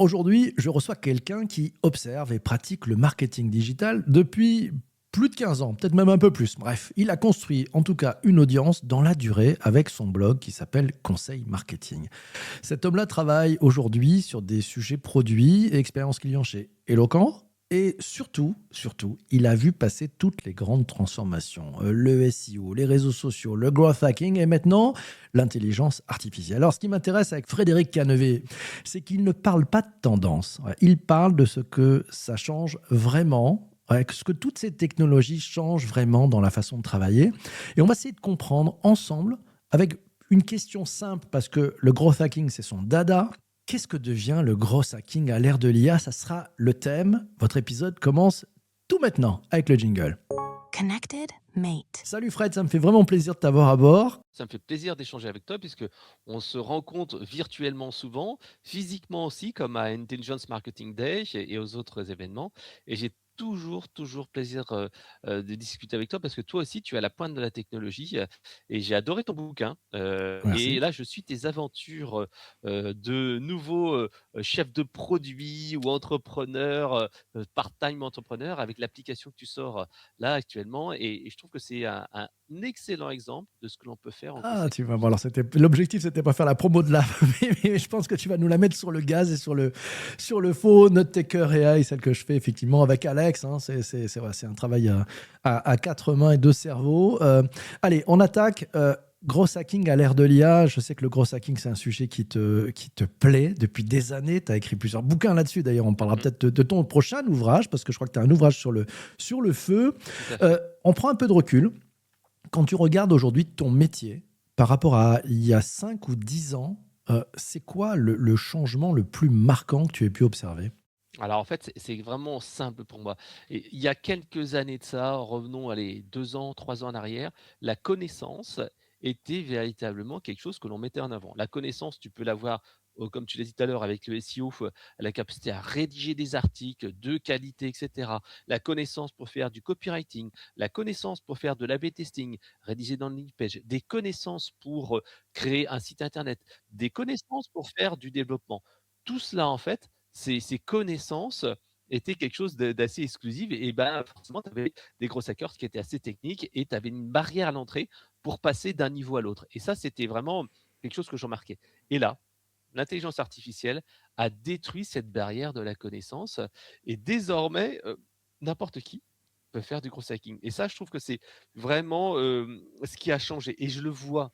Aujourd'hui, je reçois quelqu'un qui observe et pratique le marketing digital depuis plus de 15 ans, peut-être même un peu plus. Bref, il a construit en tout cas une audience dans la durée avec son blog qui s'appelle Conseil Marketing. Cet homme-là travaille aujourd'hui sur des sujets produits et expériences clients chez Eloquent. Et surtout, il a vu passer toutes les grandes transformations. Le SEO, les réseaux sociaux, le growth hacking et maintenant l'intelligence artificielle. Alors, ce qui m'intéresse avec Frédéric Canevet, c'est qu'il ne parle pas de tendance. Ouais, il parle de ce que ça change vraiment, ouais, ce que toutes ces technologies changent vraiment dans la façon de travailler. Et on va essayer de comprendre ensemble avec une question simple, parce que le growth hacking, c'est son dada. Qu'est-ce que devient le growth hacking à l'ère de l'IA? Ça sera le thème. Votre épisode commence tout maintenant avec le jingle. Connected Mate. Salut Fred, ça me fait vraiment plaisir de t'avoir à bord. Ça me fait plaisir d'échanger avec toi puisque on se rencontre virtuellement souvent, physiquement aussi, comme à Intelligence Marketing Day et aux autres événements. Et j'ai toujours plaisir de discuter avec toi parce que toi aussi, tu es à la pointe de la technologie et j'ai adoré ton bouquin. Et Merci. là, je suis tes aventures de nouveau chef de produit ou entrepreneur, part-time entrepreneur avec l'application que tu sors là actuellement. Et je trouve que c'est un excellent exemple de ce que l'on peut faire en Ah, tu consacrant vas voir. Alors, l'objectif, c'était pas faire la promo de la, mais je pense que tu vas nous la mettre sur le gaz et sur le faux Note Taker AI, celle que je fais effectivement avec Alex. Hein. C'est c'est un travail à quatre mains et deux cerveaux. Allez, on attaque. Gros hacking à l'ère de l'IA. Je sais que le gros hacking, c'est un sujet qui te plaît depuis des années. Tu as écrit plusieurs bouquins là-dessus. D'ailleurs, on parlera Mmh, peut-être de ton prochain ouvrage, parce que je crois que tu as un ouvrage sur le feu. tout à fait. On prend un peu de recul. Quand tu regardes aujourd'hui ton métier par rapport à il y a 5 ou 10 ans, c'est quoi le changement le plus marquant que tu aies pu observer? Alors en fait, c'est vraiment simple pour moi. Et il y a quelques années de ça, revenons, allez, 2 ans, 3 ans en arrière, la connaissance était véritablement quelque chose que l'on mettait en avant. La connaissance, tu peux l'avoir, comme tu l'as dit tout à l'heure avec le SEO, la capacité à rédiger des articles de qualité et cetera. La connaissance pour faire du copywriting, la connaissance pour faire de l'A/B testing, rédiger dans le landing page, des connaissances pour, créer un site internet, des connaissances pour faire du développement. Tout cela en fait, ces connaissances étaient quelque chose d'assez exclusif et ben, forcément, tu avais des gros hackers qui étaient assez techniques et tu avais une barrière à l'entrée pour passer d'un niveau à l'autre et ça, c'était vraiment quelque chose que je remarquais et là, l'intelligence artificielle a détruit cette barrière de la connaissance et désormais, n'importe qui peut faire du gros hacking et ça, je trouve que c'est vraiment, ce qui a changé et je le vois.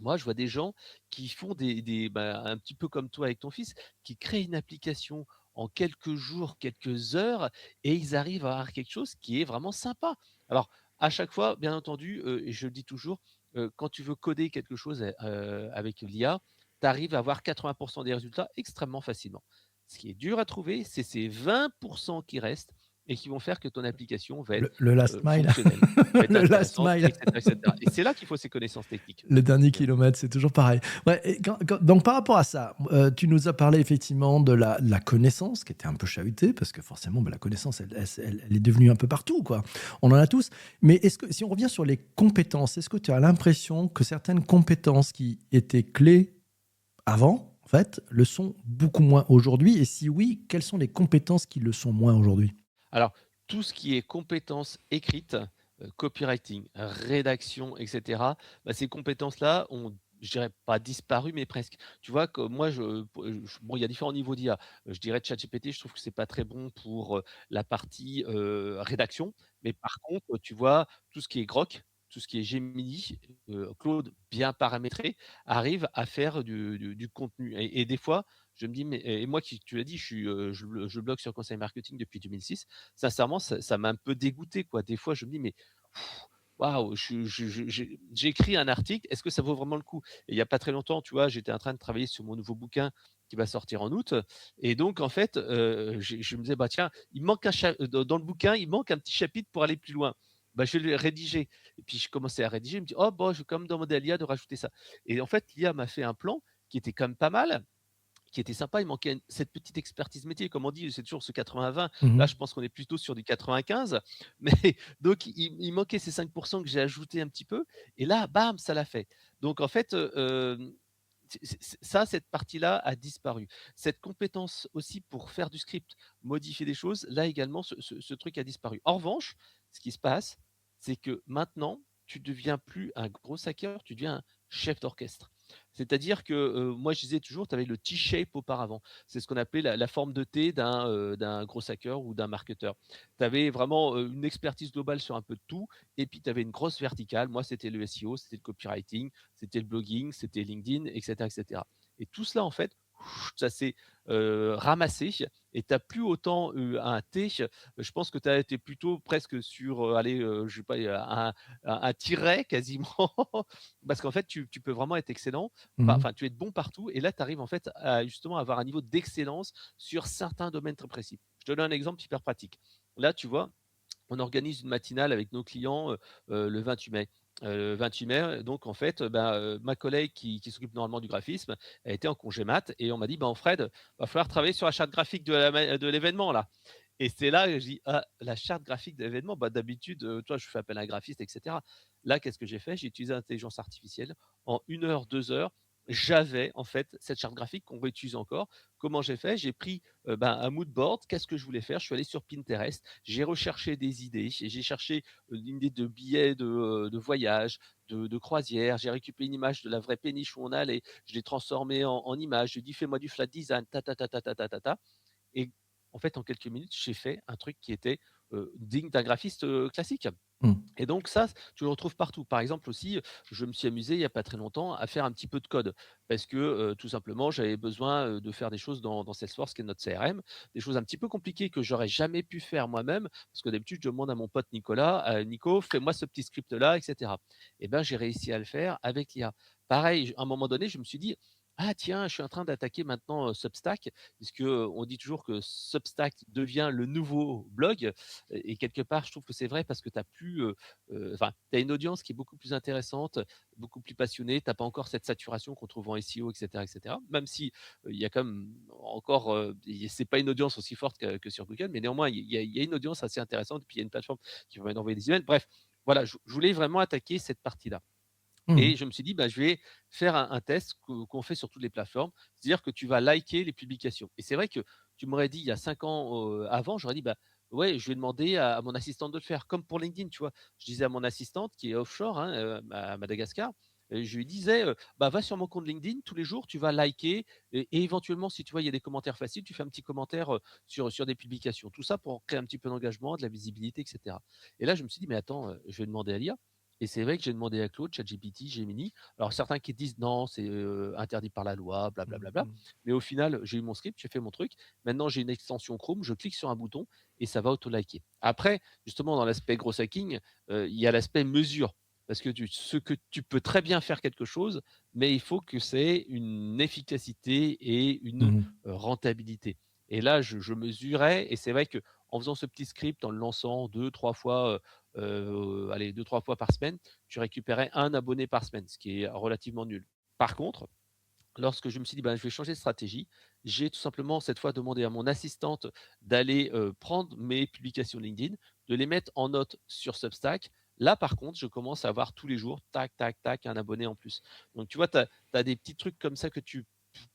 Moi, je vois des gens qui font un petit peu comme toi avec ton fils, qui créent une application en quelques jours, quelques heures et ils arrivent à avoir quelque chose qui est vraiment sympa. Alors, à chaque fois, bien entendu, et je le dis toujours, quand tu veux coder quelque chose, avec l'IA, tu arrives à avoir 80 des résultats extrêmement facilement. Ce qui est dur à trouver, c'est ces 20 qui restent et qui vont faire que ton application va être, Le last mile. fonctionnelle, va être Le last intéressante mile. et cetera et c'est là qu'il faut ces connaissances techniques. Le dernier Bien. kilomètre, c'est toujours pareil. Ouais, et donc par rapport à ça, tu nous as parlé effectivement de la connaissance, qui était un peu chahutée, parce que forcément, bah, la connaissance, elle est devenue un peu partout, quoi. On en a tous. Mais est-ce que, si on revient sur les compétences, est-ce que tu as l'impression que certaines compétences qui étaient clés avant, en fait, le sont beaucoup moins aujourd'hui? Et si oui, quelles sont les compétences qui le sont moins aujourd'hui? Alors, tout ce qui est compétences écrites, copywriting, rédaction et cetera, bah, ces compétences-là ont, je dirais pas disparu, mais presque. Tu vois? Que moi bon, il y a différents niveaux d'IA. Je dirais ChatGPT, je trouve que c'est pas très bon pour, la partie, rédaction. Mais par contre, tu vois, tout ce qui est Grok, tout ce qui est Gemini, Claude bien paramétré, arrive à faire du contenu et des fois, je me dis: «Mais» et moi qui tu l'as dit, je blogue sur Conseil Marketing depuis 2006. Sincèrement, ça m'a un peu dégoûté, quoi. Des fois, je me dis: «Mais waouh, j'écris un article, est-ce que ça vaut vraiment le coup?» Et il y a pas très longtemps, tu vois, j'étais en train de travailler sur mon nouveau bouquin qui va sortir en août et donc en fait, je me disais: «Bah, tiens, il manque dans le bouquin, il manque un petit chapitre pour aller plus loin». Bah, je vais le rédiger et puis je commençais à rédiger, je me dis: «Oh bon, je vais quand même demander à l'IA de rajouter ça» et en fait, l'IA m'a fait un plan qui était quand même pas mal, qui était sympa. Il manquait cette petite expertise métier. Comme on dit, c'est toujours ce 80-20. Là, Mhm. je pense qu'on est plutôt sur du 95. Mais donc, il manquait ces 5 que j'ai ajouté un petit peu. Et là, bam, ça l'a fait. Donc, en fait, Ça, cette partie-là a disparu. Cette compétence aussi pour faire du script, modifier des choses, là également, ce truc a disparu. En revanche, ce qui se passe, c'est que maintenant, tu deviens plus un gros hacker, tu deviens un chef d'orchestre. C'est-à-dire que, moi je disais toujours, tu avais le T-shape auparavant. C'est ce qu'on appelait la forme de T d'un gros hacker ou d'un marketeur. Tu avais vraiment, une expertise globale sur un peu de tout et puis tu avais une grosse verticale. Moi, c'était le SEO, c'était le copywriting, c'était le blogging, c'était LinkedIn et cetera et cetera. Et tout cela, en fait, ça s'est, ramassé et tu as plus autant, un T. Je pense que tu as été plutôt presque sur, allez, je sais pas, un tiret quasiment parce qu'en fait, tu peux vraiment être excellent, Mhm. enfin, tu es bon partout et là, tu arrives en fait à justement avoir un niveau d'excellence sur certains domaines très précis. Je te donne un exemple hyper pratique. Là, tu vois, on organise une matinale avec nos clients, le 28 mai. 28 mai, donc en fait, ma collègue qui s'occupe normalement du graphisme, elle était en congé mat et on m'a dit: «Ben, Fred, va falloir travailler sur la charte graphique de l'événement là». Et c'est là que je dis: «Ah, la charte graphique de l'événement, bah, d'habitude, tu vois, je fais appel à un graphiste et cetera». Là, qu'est-ce que j'ai fait? J'ai utilisé l'intelligence artificielle. En 1 heure, 2 heures, j'avais en fait cette charte graphique qu'on réutilise encore. Comment j'ai fait? J'ai pris, un mood board. Qu'est-ce que je voulais faire? Je suis allé sur Pinterest, j'ai recherché des idées, j'ai cherché, une idée de billets de voyage, de croisière. J'ai récupéré une image de la vraie péniche où on allait, je l'ai transformée en image. J'ai dit: «Fais-moi du flat design, ta ta ta ta ta ta ta ta». Et en fait, en quelques minutes, j'ai fait un truc qui était, digne d'un graphiste, classique. Mhm. Et donc ça, tu le retrouves partout. Par exemple aussi, je me suis amusé il y a pas très longtemps à faire un petit peu de code parce que, tout simplement, j'avais besoin, de faire des choses dans Salesforce qui est notre CRM, des choses un petit peu compliquées que j'aurais jamais pu faire moi-même parce que d'habitude, je demande à mon pote Nicolas: «Nico, fais-moi ce petit script-là» et cetera. Et ben, j'ai réussi à le faire avec l'IA. Pareil, à un moment donné, je me suis dit: «Ah tiens, je suis en train d'attaquer maintenant, Substack», puisque, on dit toujours que Substack devient le nouveau blog et quelque part, je trouve que c'est vrai parce que tu as plus, enfin, tu as une audience qui est beaucoup plus intéressante, beaucoup plus passionnée. Tu as pas encore cette saturation qu'on trouve en SEO, et cetera, et cetera. Même si, il y a quand même encore, c'est pas une audience aussi forte que sur Google, mais néanmoins, il y a une audience assez intéressante. Et puis il y a une plateforme qui permet d'envoyer des emails. Bref, voilà, je voulais vraiment attaquer cette partie-là. Mhm. Et je me suis dit: «Bah, je vais faire un test qu'on fait sur toutes les plateformes». C'est-à-dire que tu vas liker les publications et c'est vrai que tu m'aurais dit il y a 5 ans, avant, j'aurais dit: «Bah, ouais, je vais demander à mon assistante de le faire». Comme pour LinkedIn, tu vois? Je disais à mon assistante qui est offshore, hein, à Madagascar, je lui disais, «Bah, va sur mon compte LinkedIn, tous les jours, tu vas liker et éventuellement, si tu vois, il y a des commentaires faciles, tu fais un petit commentaire, sur des publications». Tout ça pour créer un petit peu d'engagement, de la visibilité et cetera. Et là, je me suis dit: «Mais attends, je vais demander à l'IA». Et c'est vrai que j'ai demandé à Claude, ChatGPT, Gemini. Alors certains qui disent: «Non, c'est, interdit par la loi, bla bla bla bla». Mhm. Mais au final, j'ai eu mon script, j'ai fait mon truc. Maintenant, j'ai une extension Chrome, je clique sur un bouton et ça va auto-liker. Après, justement, dans l'aspect gros hacking, il y a l'aspect mesure. Parce que tu peux très bien faire quelque chose, mais il faut que c'est une efficacité et une, Mhm. rentabilité. Et là, je mesurais et c'est vrai que en faisant ce petit script, en le lançant 2-3 fois, allez 2-3 fois par semaine, tu récupérais un abonné par semaine, ce qui est relativement nul. Par contre, lorsque je me suis dit: «Ben, je vais changer de stratégie», j'ai tout simplement cette fois demandé à mon assistante d'aller, prendre mes publications LinkedIn, de les mettre en note sur Substack. Là, par contre, je commence à avoir tous les jours, tac, tac, tac, un abonné en plus. Donc tu vois, tu as des petits trucs comme ça que tu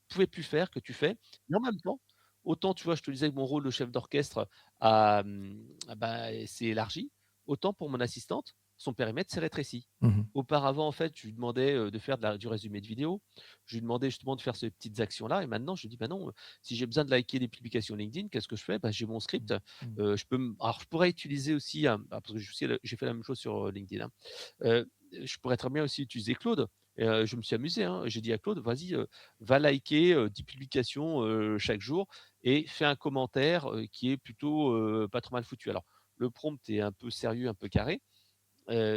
pouvais plus faire, que tu fais. Mais en même temps, autant tu vois, je te disais que mon rôle de chef d'orchestre s'est élargi, autant pour mon assistante, son périmètre s'est rétréci. Mhm. Auparavant, en fait, je lui demandais, de faire du résumé de vidéo. Je lui demandais justement de faire ces petites actions-là et maintenant je lui dis: «Bah non, si j'ai besoin de liker des publications LinkedIn, qu'est-ce que je fais? Bah, j'ai mon script, Mhm. je pourrais utiliser aussi, parce que j'ai fait la même chose sur, LinkedIn, hein. Je pourrais très bien aussi utiliser Claude et je me suis amusé, hein. J'ai dit à Claude: «Vas-y, va liker, 10 publications, chaque jour et fais un commentaire, qui est plutôt, pas trop mal foutu». Alors le prompt est un peu sérieux, un peu carré,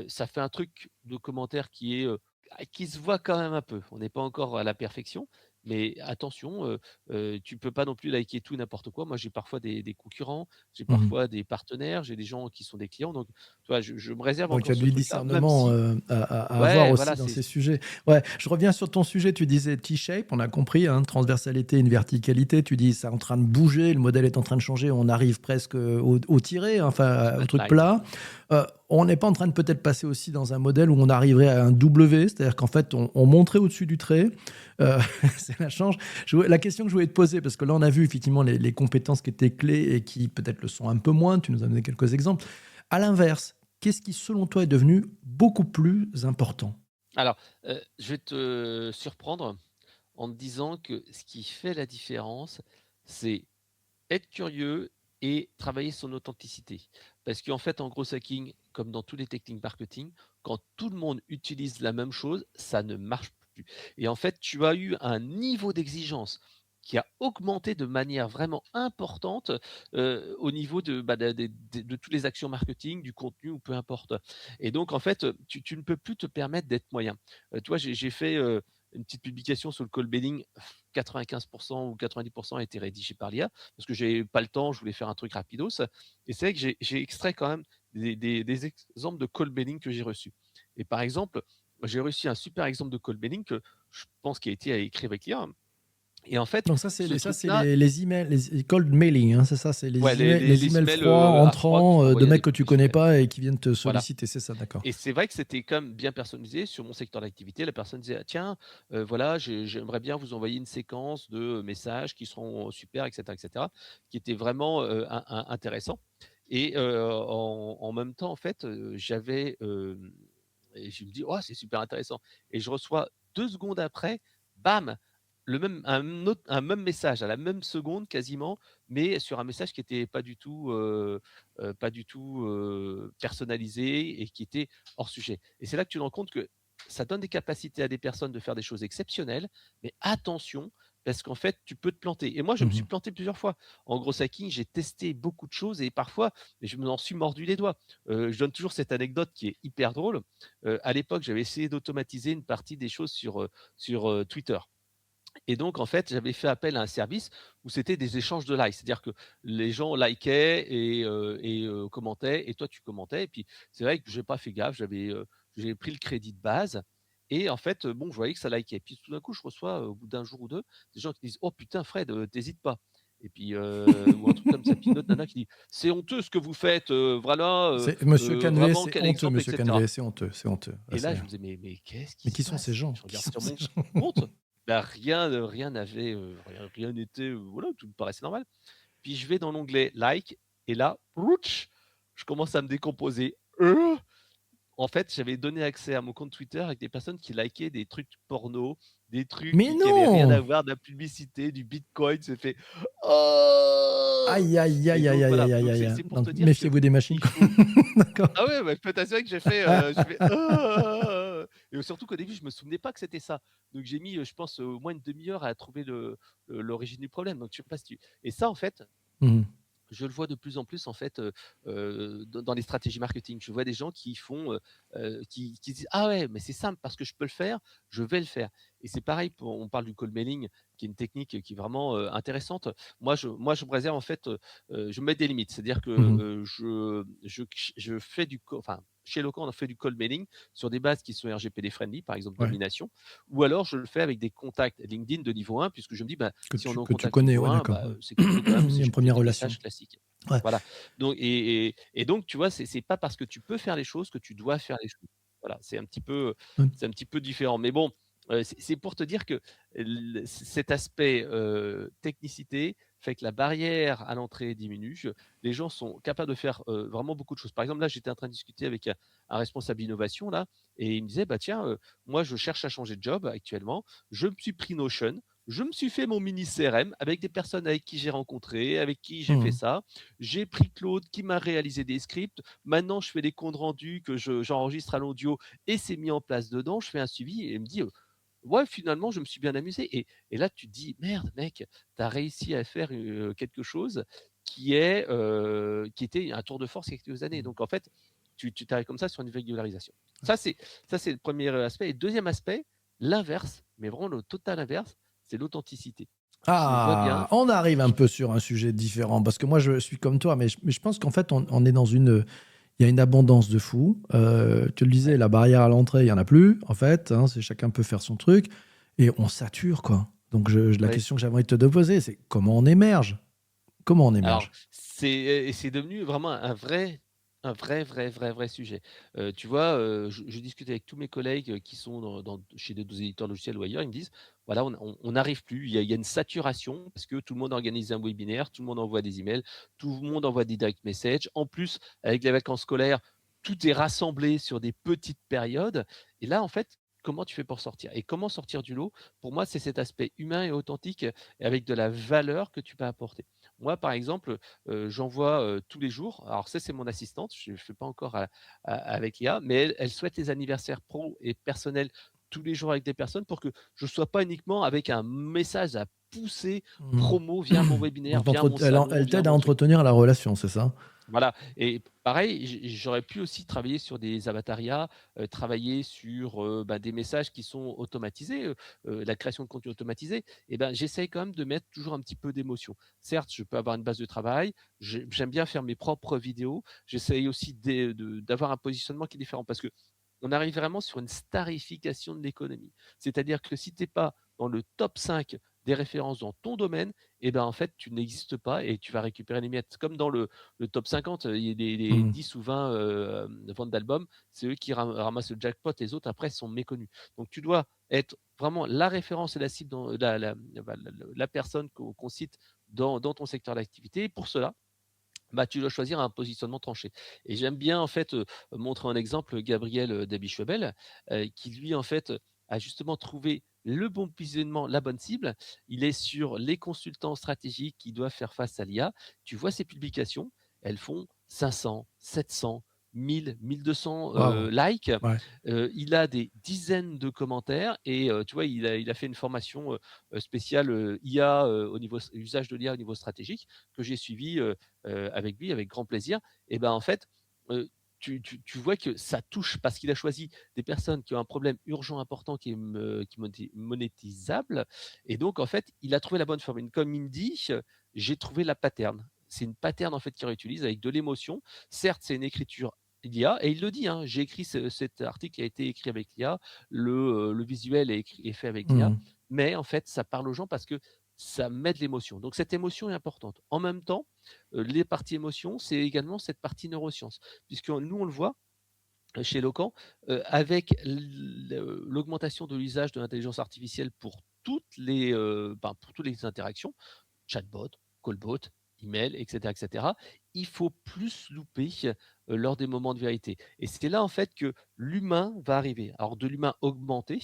ça fait un truc de commentaire qui se voit quand même un peu. On n'est pas encore à la perfection, mais attention, tu peux pas non plus liker tout et n'importe quoi. Moi, j'ai parfois des concurrents, j'ai Mhm. parfois des partenaires, j'ai des gens qui sont des clients, donc tu vois, je me réserve Donc, il y encore a ce du truc-là, même discernement si à avoir ouais, aussi voilà, dans c'est ces sujets. Ouais, je reviens sur ton sujet. Tu disais T-shape, on a compris, hein, transversalité, une verticalité. Tu dis c'est en train de bouger, le modèle est en train de changer, on arrive presque au tiré, hein, enfin au truc flatline. plat. on n'est pas en train de peut-être passer aussi dans un modèle où on arriverait à un W, c'est-à-dire qu'en fait, on monterait au-dessus du trait. Euh, c'est la change. La question que je voulais te poser, parce que là, on a vu effectivement les compétences qui étaient clés et qui peut-être le sont un peu moins. Tu nous as donné quelques exemples. À l'inverse, qu'est-ce qui, selon toi, est devenu beaucoup plus important? Alors, je vais te surprendre en te disant que ce qui fait la différence, c'est être curieux et travailler son authenticité. Parce qu'en fait, en gros hacking, comme dans tous les techniques marketing, quand tout le monde utilise la même chose, ça ne marche plus. Et en fait, tu as eu un niveau d'exigence qui a augmenté de manière vraiment importante au niveau de toutes les actions marketing, du contenu ou peu importe. Et donc, en fait, tu ne peux plus te permettre d'être moyen. Toi, j'ai fait une petite publication sur le call baiting. 95% ou 90% a été rédigé par l'IA parce que j'ai pas le temps, je voulais faire un truc rapidos. Et c'est vrai que j'ai extrait quand même des exemples de call baiting que j'ai reçus. Et par exemple, j'ai reçu un super exemple de call baiting que je pense qui a été écrit avec l'IA. Et en fait, Donc ça, c'est ce truc-là, les emails, les cold mailing, hein, c'est ça, c'est ouais, les les emails emails froids à froid que entrants tu de envoyais à des mecs que tu connais professionnels. pas et qui viennent te Voilà. solliciter, c'est ça, d'accord. Et c'est vrai que c'était quand même bien personnalisé sur mon secteur d'activité. La personne disait: «Ah tiens, voilà, j'aimerais bien vous envoyer une séquence de messages qui seront super» et cetera, qui était vraiment, intéressant. Et en même temps, en fait, j'avais, et je me dis: «Oh, c'est super intéressant» et je reçois 2 secondes après, bam, un même message à la même seconde quasiment, mais sur un message qui était pas du tout, personnalisé et qui était hors sujet. Et c'est là que tu te rends compte que ça donne des capacités à des personnes de faire des choses exceptionnelles, mais attention, parce qu'en fait, tu peux te planter. Et moi, je me suis Mhm. planté plusieurs fois. En gros hacking, j'ai testé beaucoup de choses et parfois, je m'en suis mordu les doigts. Je donne toujours cette anecdote qui est hyper drôle. À l'époque, j'avais essayé d'automatiser une partie des choses sur Twitter. Et donc, en fait, j'avais fait appel à un service où c'était des échanges de likes. C'est-à-dire que les gens likaient et commentaient, et toi, tu commentais. Et puis, c'est vrai que j'ai pas fait gaffe. J'ai pris le crédit de base. Et en fait, bon, je voyais que ça likait. Puis tout d'un coup, je reçois, au bout d'un jour ou deux, des gens qui disent: «Oh putain, Fred, t'hésites pas». Et puis, ou un truc comme ça. Puis une autre nana qui dit: «C'est honteux ce que vous faites, voilà, C'est Monsieur Canvet, vraiment c'est quel honteux, exemple, Monsieur etc.» Canvet, c'est honteux, c'est honteux. Ah, Et là, je me disais: «Mais qu'est-ce qui mais se qui sont ces passe?» gens? Je Qui regarde sont sur ces mon gens? compte, bah, rien n'avait, rien n'était, voilà, tout me paraissait normal. Puis je vais dans l'onglet like et là, prouitch, je commence à me décomposer. En fait, j'avais donné accès à mon compte Twitter avec des personnes qui likaient des trucs porno, des trucs Mais qui avaient rien non! à voir, de la publicité, du bitcoin. J'ai fait: «Oh!» Aïe, aïe, Et aïe, aïe, donc aïe, voilà, aïe, aïe, donc aïe, c'est aïe. c'est pour Donc te dire que méfiez-vous des machines, il quoi. faut D'accord. ah ouais, bah, je peux t'assurer que j'ai fait et surtout qu'au début, je me souvenais pas que c'était ça. Donc j'ai mis, je pense, au moins une demi-heure à trouver l'origine du problème. Donc je sais pas si tu et ça, en fait, Mhm. je le vois de plus en plus en fait, dans les stratégies marketing. Je vois des gens qui font, qui disent: «Ah ouais, mais c'est simple parce que je peux le faire, je vais le faire» et c'est pareil pour on parle du cold mailing qui est une technique qui est vraiment, intéressante. Moi je me réserve en fait, je me mets des limites. C'est-à-dire que, Mhm. je fais enfin, chez Locan, on fait du cold mailing sur des bases qui sont RGPD friendly, par exemple Ouais. domination, ou alors je le fais avec des contacts LinkedIn de niveau 1 puisque je me dis: «Bah, si on est en Que tu contact connais, niveau ouais, 1, d'accord. bah, Ouais. c'est costaud quand même Il y a une s'échanger première des relation. messages classiques». Ouais. Voilà, donc et donc tu vois, c'est pas parce que tu peux faire les choses que tu dois faire les choses. Voilà, Ouais. c'est un petit peu différent. Mais bon, c'est pour te dire que cet aspect, technicité fait que la barrière à l'entrée diminue. Les gens sont capables de faire, vraiment beaucoup de choses. Par exemple, là, j'étais en train de discuter avec un responsable innovation là et il me disait: «Bah tiens, moi je cherche à changer de job actuellement. Je me suis pris Notion, je me suis fait mon mini CRM avec des personnes avec qui j'ai rencontré, avec qui j'ai fait Mhm. ça. J'ai pris Claude qui m'a réalisé des scripts. Maintenant, je fais des comptes rendus que j'enregistre à l'audio et c'est mis en place dedans. Je fais un suivi» et il me dit, «Ouais, finalement, je me suis bien amusé» et là, tu te dis: «Merde, mec, tu as réussi à faire, quelque chose qui était un tour de force il y a quelques années». Donc en fait, tu arrives comme ça sur une régularisation. Ça, c'est ça, c'est le premier aspect et deuxième aspect, l'inverse, mais vraiment le total inverse, c'est l'authenticité. Je le vois bien. Ah, on arrive un Je peu sur un sujet différent parce que moi je suis comme toi, mais je pense qu'en fait on est dans une, il y a une abondance de fous. Tu le disais, Ouais, la barrière à l'entrée, il y en a plus en fait. Hein, c'est chacun peut faire son truc et on sature quoi. Donc la ouais. question que j'aimerais te poser, c'est comment on émerge? Comment on Alors, émerge? c'est devenu vraiment un vrai Un vrai sujet. Tu vois, je discute avec tous mes collègues, qui sont chez des éditeurs logiciels ou ailleurs. Ils me disent: «Voilà, on n'arrive plus, il y a une saturation parce que tout le monde organise un webinaire, tout le monde envoie des emails, tout le monde envoie des direct messages. En plus, avec les vacances scolaires, tout est rassemblé sur des petites périodes» et là, en fait, comment tu fais pour sortir? Et comment sortir du lot? Pour moi, c'est cet aspect humain et authentique, et avec de la valeur que tu peux apporter. Moi, par exemple, j'envoie, tous les jours. Alors ça, c'est mon assistante, je ne fais pas encore avec l'IA, mais elle souhaite les anniversaires pro et personnels tous les jours avec des personnes pour que je ne sois pas uniquement avec un message à pousser Mmh. promo: «Viens à mon webinaire, Donc viens à mon salon, elle viens à t'aide à mon truc». entretenir la relation, c'est ça? Voilà et pareil, j'aurais pu aussi travailler sur des avatariats, travailler sur, des messages qui sont automatisés, la création de contenu automatisé et ben, j'essaye quand même de mettre toujours un petit peu d'émotion. Certes, je peux avoir une base de travail, j'aime bien faire mes propres vidéos, j'essaye aussi d'avoir un positionnement qui est différent parce qu'on arrive vraiment sur une starification de l'économie. C'est-à-dire que si tu es pas dans le top 5 des références dans ton domaine et ben, en fait, tu n'existes pas et tu vas récupérer les miettes. Comme dans le top 50, il y a les Mmh. 10 ou 20 ventes d'albums, c'est eux qui ramassent le jackpot, les autres après sont méconnus. Donc tu dois être vraiment la référence et la cible dans la personne qu'on cite dans ton secteur d'activité. Et pour cela, bah, tu dois choisir un positionnement tranché. Et j'aime bien en fait, montrer un exemple, Gabriel, Dabischwebel, qui lui en fait, a justement trouvé le bon positionnement, la bonne cible. Il est sur les consultants stratégiques qui doivent faire face à l'IA. Tu vois ses publications, elles font 500, 700, 1000, 1200, Waouh! likes. Ouais. Il a des dizaines de commentaires et tu vois, il a fait une formation, spéciale, IA, au niveau usage de l'IA au niveau stratégique que j'ai suivi, avec lui, avec grand plaisir et ben, en fait, heu, tu vois que ça touche parce qu'il a choisi des personnes qui ont un problème urgent, important, qui est monétisable et donc en fait, il a trouvé la bonne formule. Comme il me dit: «J'ai trouvé la pattern». C'est une pattern en fait qu'il réutilise avec de l'émotion. Certes, c'est une écriture l'IA et il le dit, hein: «J'ai écrit cet article qui a été écrit avec l'IA, le visuel est fait avec l'IA», Mmh. mais en fait, ça parle aux gens parce que ça met de l'émotion. Donc cette émotion est importante. En même temps, les parties émotions, c'est également cette partie neurosciences. Puisque nous, on le voit chez Locan, avec l'augmentation de l'usage de l'intelligence artificielle pour toutes les interactions, chatbot, callbot, email, et cetera. Il faut plus louper, lors des moments de vérité et c'est là, en fait, que l'humain va arriver. Alors de l'humain augmenté,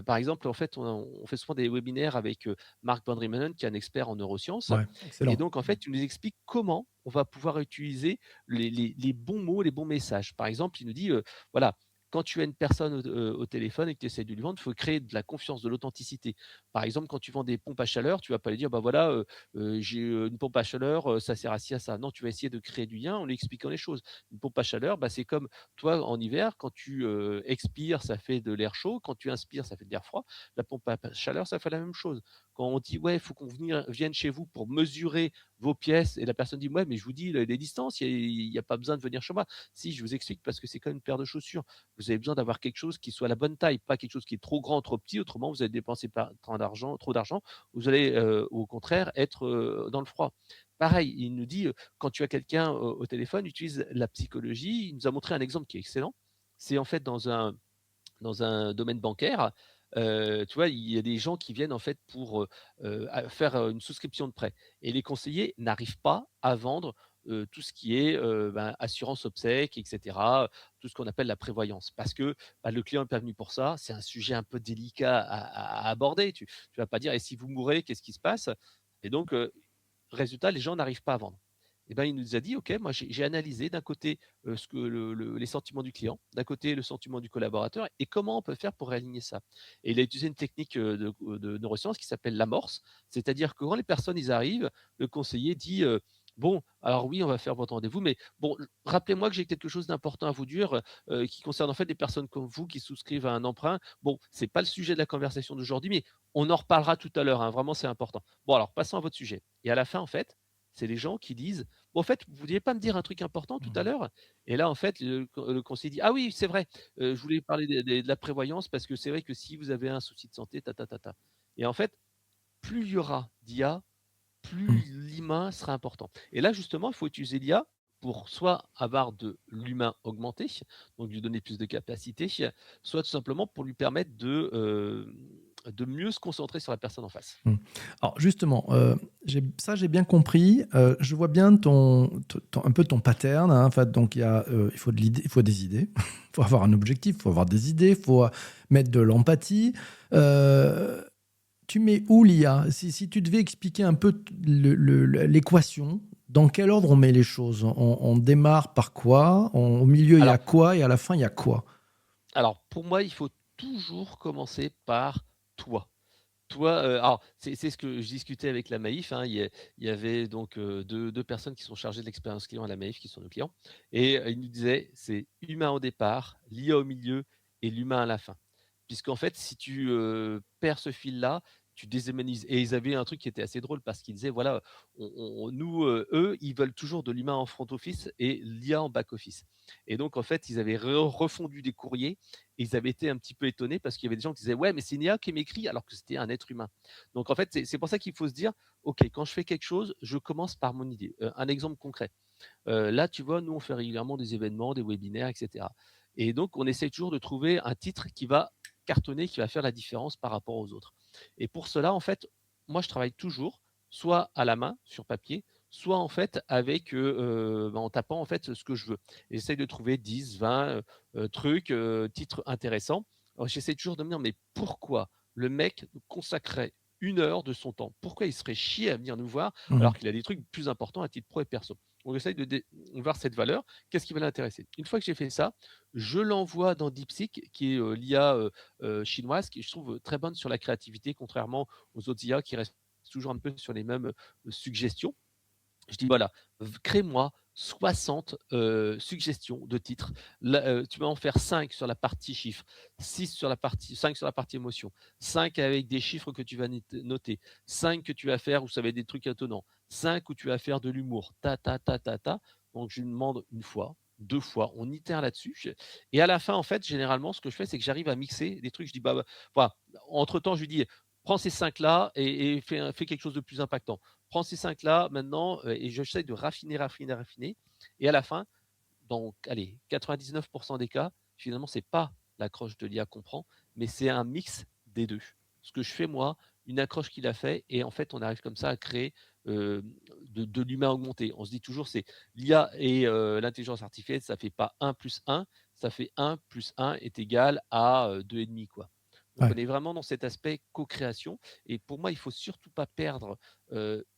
par exemple, en fait, on fait souvent des webinaires avec, Marc Bandrimenen qui est un expert en neurosciences Ouais, et excellent. donc en fait, il nous explique comment on va pouvoir utiliser les bons mots, les bons messages. Par exemple, il nous dit, voilà, quand tu as une personne au téléphone et que tu essaies de lui vendre, il faut créer de la confiance, de l'authenticité. Par exemple, quand tu vends des pompes à chaleur, tu vas pas lui dire: «Bah, voilà, j'ai, une pompe à chaleur, ça sert à ci, à ça». Non, tu vas essayer de créer du lien en lui expliquant les choses. Une pompe à chaleur, bah, c'est comme toi en hiver, quand tu, expires, ça fait de l'air chaud, quand tu inspires, ça fait de l'air froid. La pompe à chaleur, ça fait la même chose. Quand on dit: «Ouais, il faut qu'on vienne chez vous pour mesurer vos pièces» et la personne dit: «Ouais, mais je vous dis les distances, il y a pas besoin de venir chez moi». Si, je vous explique parce que c'est comme une paire de chaussures. Vous avez besoin d'avoir quelque chose qui soit la bonne taille, pas quelque chose qui est trop grand, trop petit, autrement vous allez dépenser pas trop d'argent, vous allez, au contraire être, dans le froid. Pareil, il nous dit, quand tu as quelqu'un au téléphone, utilise la psychologie. Il nous a montré un exemple qui est excellent. C'est en fait dans un domaine bancaire, tu vois, il y a des gens qui viennent en fait pour, faire, une souscription de prêt et les conseillers n'arrivent pas à vendre, tout ce qui est, assurance obsèques et cetera, tout ce qu'on appelle la prévoyance. Parce que, le client n'est pas venu pour ça, c'est un sujet un peu délicat à aborder. Tu vas pas dire: «Et si vous mourrez, qu'est-ce qui se passe?» et donc, résultat, les gens n'arrivent pas à vendre. Et ben, il nous a dit: «OK, moi j'ai analysé d'un côté, ce que les sentiments du client, d'un côté le sentiment du collaborateur et comment on peut faire pour réaligner ça?» et il a utilisé une technique, de neurosciences qui s'appelle l'amorce. C'est-à-dire que quand les personnes, ils arrivent, le conseiller dit, «Bon, alors oui, on va faire votre rendez-vous, mais bon, rappelez-moi que j'ai quelque chose d'important à vous dire, qui concerne en fait des personnes comme vous qui souscrivent à un emprunt. Bon, c'est pas le sujet de la conversation d'aujourd'hui, mais on en reparlera tout à l'heure, hein, vraiment c'est important. Bon alors passons à votre sujet» et à la fin, en fait, c'est les gens qui disent: «Bon, en fait, vous vouliez pas me dire un truc important tout à Mmh. l'heure?» et là, en fait, le conseiller dit: «Ah oui, c'est vrai, je voulais parler de la prévoyance parce que c'est vrai que si vous avez un souci de santé, ta ta ta ta» et en fait, plus il y aura d'IA, plus Mmh. l'humain sera important et là, justement, il faut utiliser l'IA pour soit avoir de l'humain augmenté, donc lui donner plus de capacité, soit tout simplement pour lui permettre de mieux se concentrer sur la personne en face. Mmh. Alors justement, j'ai bien compris, je vois bien un peu ton pattern, hein. En fait, donc il faut il faut des idées, il faut avoir un objectif, il faut avoir des idées, il faut mettre de l'empathie. Heu, Tu mets où l'IA? Si tu devais expliquer un peu l'équation, dans quel ordre on met les choses? On démarre par quoi? Au milieu, il y a Alors quoi? Et à la fin, il y a quoi? alors pour moi, il faut toujours commencer par toi. Toi, alors c'est ce que je discutais avec la Maïf, hein. Il y avait donc, 2 personnes qui sont chargées de l'expérience client à la Maïf, qui sont nos clients et ils nous disaient: «C'est humain au départ, l'IA au milieu et l'humain à la fin». Puisqu'en fait, si tu, perds ce fil-là, tu déshumanises et ils avaient un truc qui était assez drôle parce qu'ils disaient: «Voilà, on nous, eux, ils veulent toujours de l'humain en front office et l'IA en back office» et donc en fait, ils avaient refondu des courriers et ils avaient été un petit peu étonnés parce qu'il y avait des gens qui disaient: «Ouais, mais c'est une IA qui m'écrit», alors que c'était un être humain. Donc en fait, c'est pour ça qu'il faut se dire: «OK, quand je fais quelque chose, je commence par mon idée». Un exemple concret, là, tu vois, nous, on fait régulièrement des événements, des webinaires et cetera et donc on essaie toujours de trouver un titre qui va cartonner, qui va faire la différence par rapport aux autres et pour cela, en fait, moi, je travaille toujours soit à la main, sur papier, soit en fait avec, en tapant, en fait, ce que je veux. J'essaie de trouver 10-20 trucs, titres intéressants. Alors j'essaie toujours de me dire: «Mais pourquoi le mec nous consacrerait 1 heure de son temps? Pourquoi il se ferait chier à venir nous voir Mmh. alors qu'il a des trucs plus importants à titre pro et perso?» On essaye de voir cette valeur, qu'est-ce qui va l'intéresser? Une fois que j'ai fait ça, je l'envoie dans DeepSeek qui est, l'IA, chinoise qui je trouve, très bonne sur la créativité contrairement aux autres IA qui restent toujours un peu sur les mêmes, suggestions. Je dis: «Voilà, crée-moi 60 suggestions de titres. Là, tu vas en faire 5 sur la partie chiffres, 6 sur la partie 5 sur la partie émotion, 5 avec des chiffres que tu vas noter, 5 que tu vas faire où ça va être des trucs étonnants, 5 où tu vas faire de l'humour, ta, ta, ta, ta, ta». Donc je lui demande une fois, 2 fois, on itère là-dessus et à la fin, en fait, généralement, ce que je fais, c'est que j'arrive à mixer des trucs. Je dis: «Bah, voilà». Entre temps, je lui dis: «Prends ces 5 là et fais quelque chose de plus impactant. Prends ces 5 là maintenant, et j'essaie de raffiner, raffiner, raffiner et à la fin, donc allez, 99 des cas, finalement, c'est pas l'accroche de l'IA qu'on prend, mais c'est un mix des 2. Ce que je fais moi, une accroche qu'il a fait et en fait, on arrive comme ça à créer, de l'humain augmenté. On se dit toujours c'est l'IA et l'intelligence artificielle, ça fait pas 1 plus 1, ça fait 1 plus 1 est égal à, 2,5 quoi. Donc Ouais. on est vraiment dans cet aspect co-création et pour moi, il faut surtout pas perdre,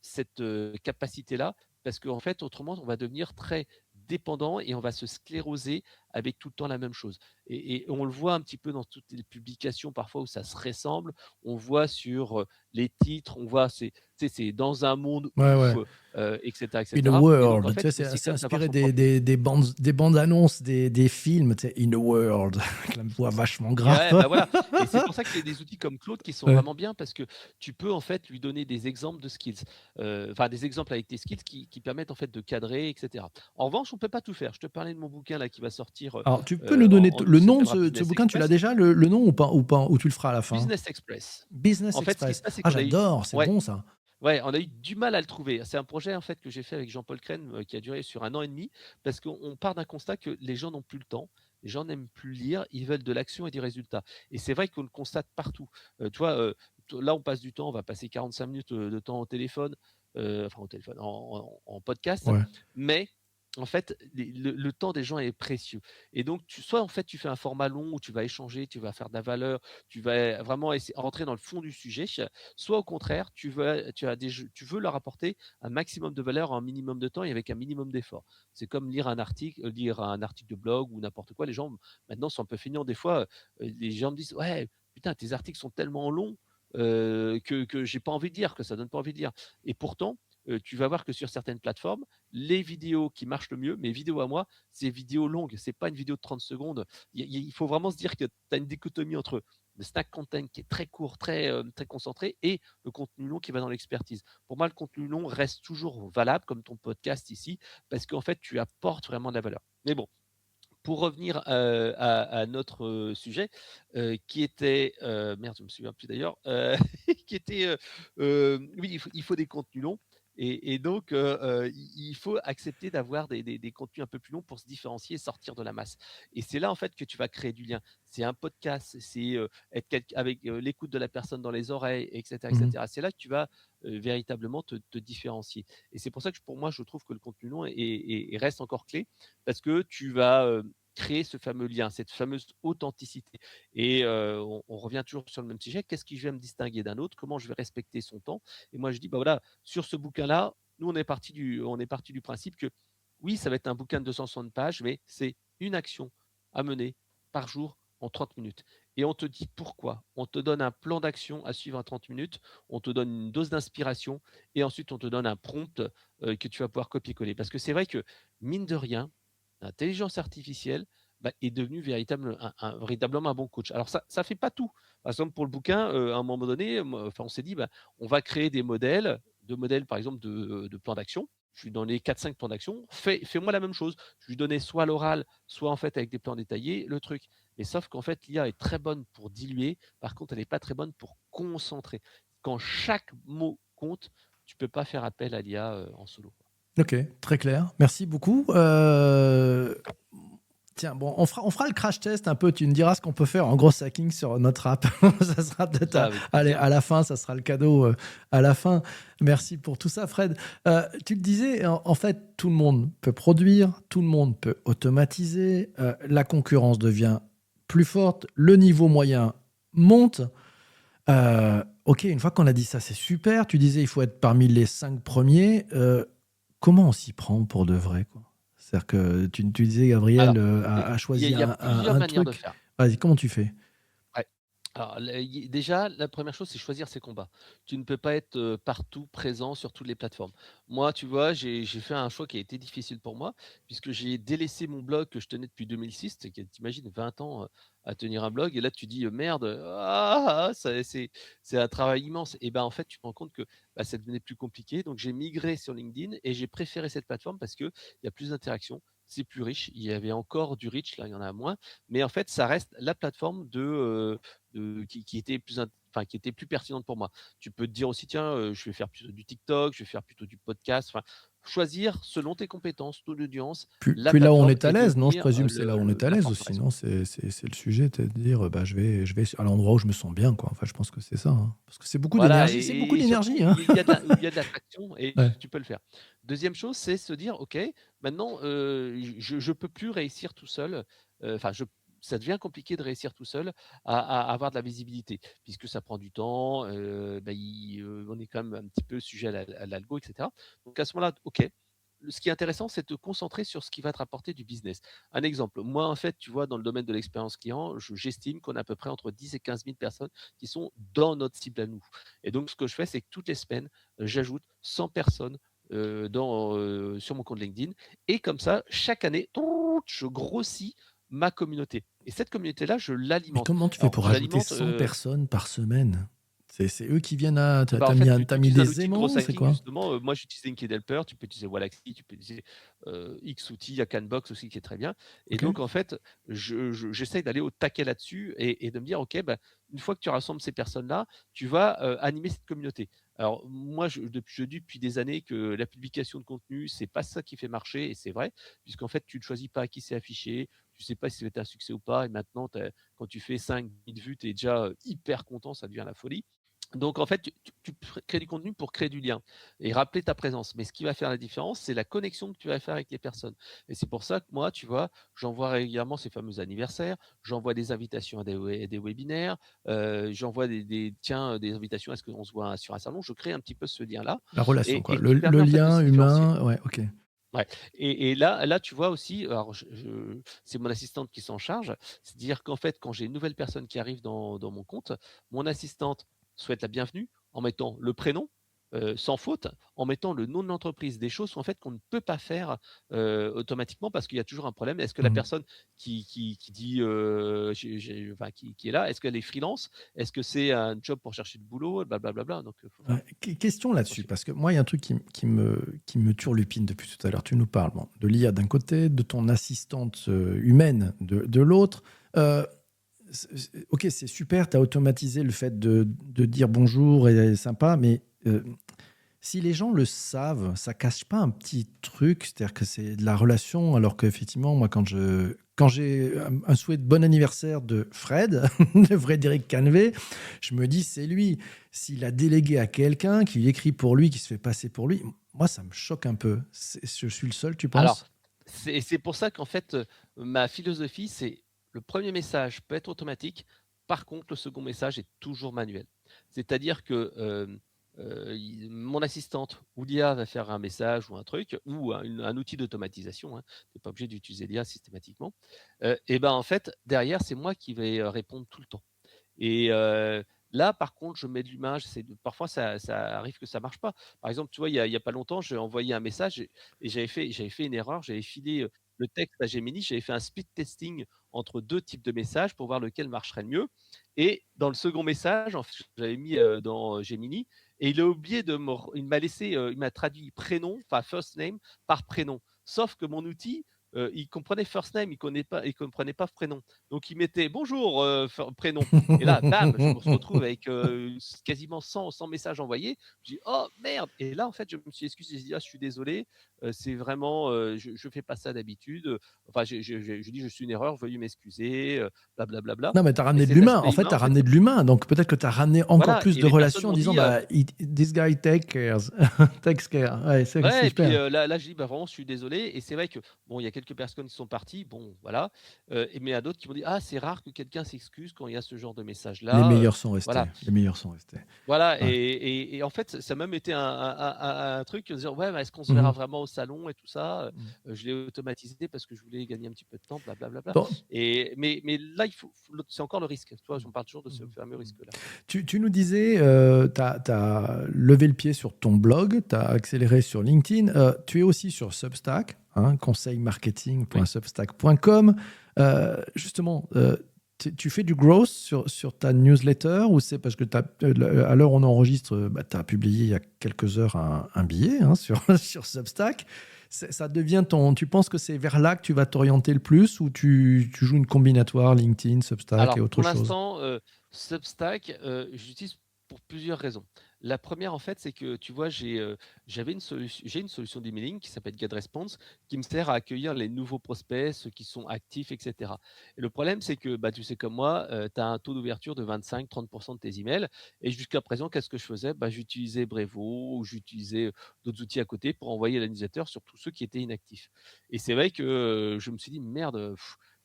cette, capacité-là parce qu'en fait, autrement, on va devenir très dépendant et on va se scléroser avec tout le temps la même chose. Et on le voit un petit peu dans toutes les publications parfois où ça se ressemble. On voit sur les titres, on voit c'est dans un monde Ouais, où, ouais. etc. In a etc. Et donc en world, tu fait, sais, il faut c'est essayer c'est quand même d'avoir inspiré son propre idée. des bandes annonces des films, tu sais, In a world, avec la voix vachement Et grave. ouais, bah, voilà et c'est pour ça qu'il y a des outils comme Claude qui sont Ouais. vraiment bien parce que tu peux en fait lui donner des exemples de skills, enfin des exemples avec tes skills qui permettent en fait de cadrer et cetera. En revanche, on peut pas tout faire. Je te parlais de mon bouquin là qui va sortir, Alors, tu peux nous donner en août, le ça nom s'appellera de ce Business bouquin, tu l'as Express. déjà, le nom ou tu le feras à la fin? Business Express. Business En fait, ce qui se Express. passe, c'est Ah, qu'on a eu j'adore, c'est ouais. bon ça. Ouais, on a eu du mal à le trouver. C'est un projet en fait que j'ai fait avec Jean-Paul Crème, qui a duré sur 1 an et demi, parce qu'on part d'un constat que les gens n'ont plus le temps, les gens n'aiment plus lire, ils veulent de l'action et des résultats. Et c'est vrai qu'on le constate partout. Tu vois, là on passe du temps, on va passer 45 minutes, de temps au téléphone, enfin au téléphone, en podcast, Ouais. mais en fait, le temps des gens est précieux. Et donc soit en fait tu fais un format long où tu vas échanger, tu vas faire de la valeur, tu vas vraiment rentrer dans le fond du sujet, soit au contraire, tu veux leur apporter un maximum de valeur en un minimum de temps et avec un minimum d'effort. C'est comme lire un article de blog ou n'importe quoi. Les gens maintenant sont un peu feignants des fois. Les gens me disent: «Ouais, putain, tes articles sont tellement longs, que j'ai pas envie de lire, que ça donne pas envie de lire» et pourtant, tu vas voir que sur certaines plateformes, les vidéos qui marchent le mieux, mes vidéos à moi, c'est vidéos longues, c'est pas une vidéo de 30 secondes. Il faut vraiment se dire que tu as une dichotomie entre le snack content qui est très court, très concentré et le contenu long qui va dans l'expertise. Pour moi, le contenu long reste toujours valable, comme ton podcast ici, parce qu'en fait, tu apportes vraiment de la valeur. Mais bon, pour revenir, à notre, sujet, qui était, merde, je me souviens plus d'ailleurs, qui était, oui, il faut des contenus longs Et donc, il faut accepter d'avoir des contenus un peu plus longs pour se différencier et sortir de la masse. Et c'est là, en fait, que tu vas créer du lien. C'est un podcast, c'est, être avec, l'écoute de la personne dans les oreilles et cetera et Mhm. cetera. C'est là que tu vas, véritablement te différencier. Et c'est pour ça que pour moi, je trouve que le contenu long reste encore clé parce que tu vas, créer ce fameux lien, cette fameuse authenticité. Et on revient toujours sur le même sujet. Qu'est-ce qui va me distinguer d'un autre? Comment je vais respecter son temps? Et moi, je dis, bah voilà, sur ce bouquin-là, nous, on est parti du principe que oui, ça va être un bouquin de 260 pages, mais c'est une action à mener par jour en 30 minutes. Et on te dit pourquoi. On te donne un plan d'action à suivre en 30 minutes, on te donne une dose d'inspiration et ensuite on te donne un prompt que tu vas pouvoir copier-coller. Parce que c'est vrai que, mine de rien, l'intelligence artificielle bah, est devenue véritablement un bon coach. Alors ça ne fait pas tout. Par exemple, pour le bouquin, à un moment donné, on s'est dit, bah, on va créer des modèles, deux modèles par exemple de plans d'action. Je lui donnais 4-5 plans d'action. Fais-moi la même chose. Je lui donnais soit à l'oral, soit en fait avec des plans détaillés, le truc. Mais sauf qu'en fait, l'IA est très bonne pour diluer. Par contre, elle n'est pas très bonne pour concentrer. Quand chaque mot compte, tu ne peux pas faire appel à l'IA en solo. Ok, très clair. Merci beaucoup. Tiens, bon, on fera le crash test un peu. Tu me diras ce qu'on peut faire en gros hacking sur notre app. Ça sera peut-être Ça, avec allez, plaisir. à la fin, ça sera le cadeau à la fin. Merci pour tout ça, Fred. Tu le disais, en fait, tout le monde peut produire, tout le monde peut automatiser. La concurrence devient plus forte, le niveau moyen monte. Ok, une fois qu'on a dit ça, c'est super. Tu disais il faut être parmi les 5 premiers. Comment on s'y prend pour de vrai, quoi? C'est-à-dire que tu disais, Gabriel Alors, a il choisi y a plusieurs un manières de truc. faire. Vas-y, comment tu fais? Ouais. Alors, déjà, la première chose, c'est choisir ses combats. Tu ne peux pas être partout présent sur toutes les plateformes. Moi, tu vois, j'ai fait un choix qui a été difficile pour moi, puisque j'ai délaissé mon blog que je tenais depuis 2006. T'imagines 20 ans à tenir un blog, et là, tu dis merde, c'est un travail immense. Et ben, en fait, tu te rends compte que bah, ça devenait plus compliqué. Donc, j'ai migré sur LinkedIn et j'ai préféré cette plateforme parce qu'il y a plus d'interactions. C'est plus riche. Il y avait encore du reach, là, il y en a moins. Mais en fait, ça reste la plateforme qui était qui était plus pertinente pour moi. Tu peux te dire aussi, tiens, je vais faire plutôt du TikTok, je vais faire plutôt du podcast. Enfin, choisir selon tes compétences, ton audience, la Puis là où on plateforme est à et l'aise, non? Je devenir présume que c'est là où on est à la l'aise force de aussi, réseau. non? C'est le sujet, de dire bah, je vais à l'endroit où je me sens bien, quoi. Enfin, je pense que c'est ça, hein. Parce que c'est beaucoup Voilà, d'énergie, c'est beaucoup et surtout, d'énergie, hein. il y a de l'attraction et Ouais. tu peux le faire. Deuxième chose, c'est se dire, OK, maintenant, je peux plus réussir tout seul. Enfin, ça devient compliqué de réussir tout seul à avoir de la visibilité puisque ça prend du temps, bah, on est quand même un petit peu sujet à l'algo, et cetera. Donc à ce moment-là, OK, ce qui est intéressant, c'est de te concentrer sur ce qui va te rapporter du business. Un exemple, moi, en fait, tu vois, dans le domaine de l'expérience client, j'estime qu'on a à peu près entre 10 et 15 000 personnes qui sont dans notre cible à nous. Et donc, ce que je fais, c'est que toutes les semaines, j'ajoute 100 personnes sur mon compte LinkedIn. Et comme ça, chaque année, je grossis ma communauté. Et cette communauté-là, je Mais l'alimente. comment tu fais Alors, pour je ajouter l'alimente. 100 personnes par semaine? C'est eux qui viennent à. Bah, en fait, tu T'as mis utilises un des outil de gros aimants, c'est hacking quoi? justement, moi j'utilise LinkedIn Helper, tu peux utiliser Wallaxy, tu peux utiliser, X outils, il y a Canbox aussi qui est très bien. Et Ok. donc en fait, j'essaye d'aller au taquet là-dessus et de me dire: «OK, bah, une fois que tu rassembles ces personnes-là, tu vas, animer cette communauté». Alors moi je dis depuis des années que la publication de contenu, c'est pas ça qui fait marcher, et c'est vrai, puisqu'en fait tu ne choisis pas à qui c'est affiché, tu sais pas si ça va être un succès ou pas, et maintenant quand tu fais 5 000 vues, tu es déjà, hyper content, ça devient la folie. Donc en fait, tu crées du contenu pour créer du lien et rappeler ta présence. Mais ce qui va faire la différence, c'est la connexion que tu vas faire avec les personnes. Et c'est pour ça que moi, tu vois, j'envoie régulièrement ces fameux anniversaires, j'envoie des invitations à des webinaires, j'envoie des invitations à ce qu'on se voit sur un salon. Je crée un petit peu ce lien-là La relation, et quoi. qui Le permet en fait de lien se différencier. humain, ouais, ok. Ouais. Et là, tu vois aussi, alors c'est mon assistante qui s'en charge. C'est-à-dire qu'en fait, quand j'ai une nouvelle personne qui arrive dans mon compte, mon assistante souhaite la bienvenue en mettant le prénom, sans faute, en mettant le nom de l'entreprise, des choses en fait qu'on ne peut pas faire automatiquement parce qu'il y a toujours un problème. Est-ce que la Mhm. personne qui dit, enfin, qui est là, est-ce qu'elle est freelance? Est-ce que c'est un job pour chercher du boulot? Blablabla. Donc, faut faire Ouais, question là-dessus, attention. parce que moi, il y a un truc qui me turlupine depuis tout à l'heure. Tu nous parles bon, de l'IA d'un côté, de ton assistante humaine de l'autre. Euh, ok, c'est super, tu as automatisé le fait de dire bonjour et sympa, mais Si les gens le savent, ça cache pas un petit truc, c'est-à-dire que c'est de la relation, alors qu'effectivement, moi, quand j'ai un souhait de bon anniversaire de Fred, de Frédéric Canvet, je me dis, c'est lui. S'il a délégué à quelqu'un qui écrit pour lui, qui se fait passer pour lui, moi, ça me choque un peu. Je suis le seul, tu Alors, penses? c'est pour ça qu'en fait, ma philosophie, c'est le premier message peut être automatique. Par contre, le second message est toujours manuel. C'est-à-dire que, mon assistante ou l'IA va faire un message ou un truc ou un outil d'automatisation, hein, tu es pas obligé d'utiliser l'IA systématiquement. Et ben, en fait, derrière, c'est moi qui vais, répondre tout le temps. Et là, par contre, je mets de l'humain, j'essaie de parfois ça arrive que ça marche pas. Par exemple, tu vois, il y a pas longtemps, j'ai envoyé un message et j'avais fait une erreur, j'avais filé, le texte à Gemini, j'avais fait un speed testing entre 2 types de messages pour voir lequel marcherait le mieux et dans le second message, en fait, j'avais mis, dans Gemini et il a oublié de me r il m'a laissé, il m'a traduit prénom, enfin first name par prénom. Sauf que mon outil, il comprenait first name, il comprenait pas prénom. Donc il mettait: «Bonjour, prénom». Et là, bam, je me retrouve avec, quasiment 100 messages envoyés. Je dis: «Oh merde!» Et là, en fait, je me suis excusé. J'ai dit: «Ah, je suis désolé, c'est vraiment, je fais pas ça d'habitude, enfin, j'ai dit: "Je suis une erreur, veuillez m'excuser", bla. Non, mais tu as Et ramené de cet l'humain. aspect En fait, humain, tu as en fait, ramené de l'humain. Donc peut-être que tu as ramené encore voilà. plus Et de les personnes relations en m'ont disant, dit, bah, This guy take cares. Takes care. Ouais, c'est ouais. Et puis, super. là, je dis: «Bah, vraiment, je suis désolé». Et c'est vrai que, bon, il y a quelques personnes qui sont parties, bon, voilà, mais il y a d'autres qui m'ont dit: «Ah, c'est rare que quelqu'un s'excuse quand il y a ce genre de Les message-là», meilleurs sont restés. voilà. Les meilleurs sont restés. Voilà. Ouais. Et en fait, ça a même été un truc de dire: «Ouais, mais est-ce qu'on se verra Mhm. vraiment au salon et tout ça?» Mhm. Je l'ai automatisé parce que je voulais gagner un petit peu de temps, bla. Bon. Et mais là, c'est encore le risque. Tu vois, Mhm. on parle toujours de ce Mhm. fameux Mhm. risque-là. Tu nous disais, tu as levé le pied sur ton blog, tu as accéléré sur LinkedIn. Tu es aussi sur Substack, hein, Oui. conseilmarketing.substack.com. Justement, tu fais du growth sur ta newsletter ou c'est parce que à l'heure où on enregistre, bah, tu as publié il y a quelques heures un billet, hein, sur, sur Substack. Ça devient tu penses que c'est vers là que tu vas t'orienter le plus ou tu joues une combinatoire LinkedIn, Substack et Alors, autre pour chose? l'instant, Substack, j'utilise pour plusieurs raisons. La première, en fait, c'est que, tu vois, j'ai une solution d'emailing qui s'appelle GetResponse, qui me sert à accueillir les nouveaux prospects, ceux qui sont actifs, et cetera. Et le problème, c'est que, bah, tu sais comme moi, tu as un taux d'ouverture de 25-30 de tes emails. Et jusqu'à présent, qu'est-ce que je faisais? Bah, j'utilisais Brevo ou j'utilisais, d'autres outils à côté pour envoyer la newsletter sur tous ceux qui étaient inactifs. Et c'est vrai que, je me suis dit: «Merde,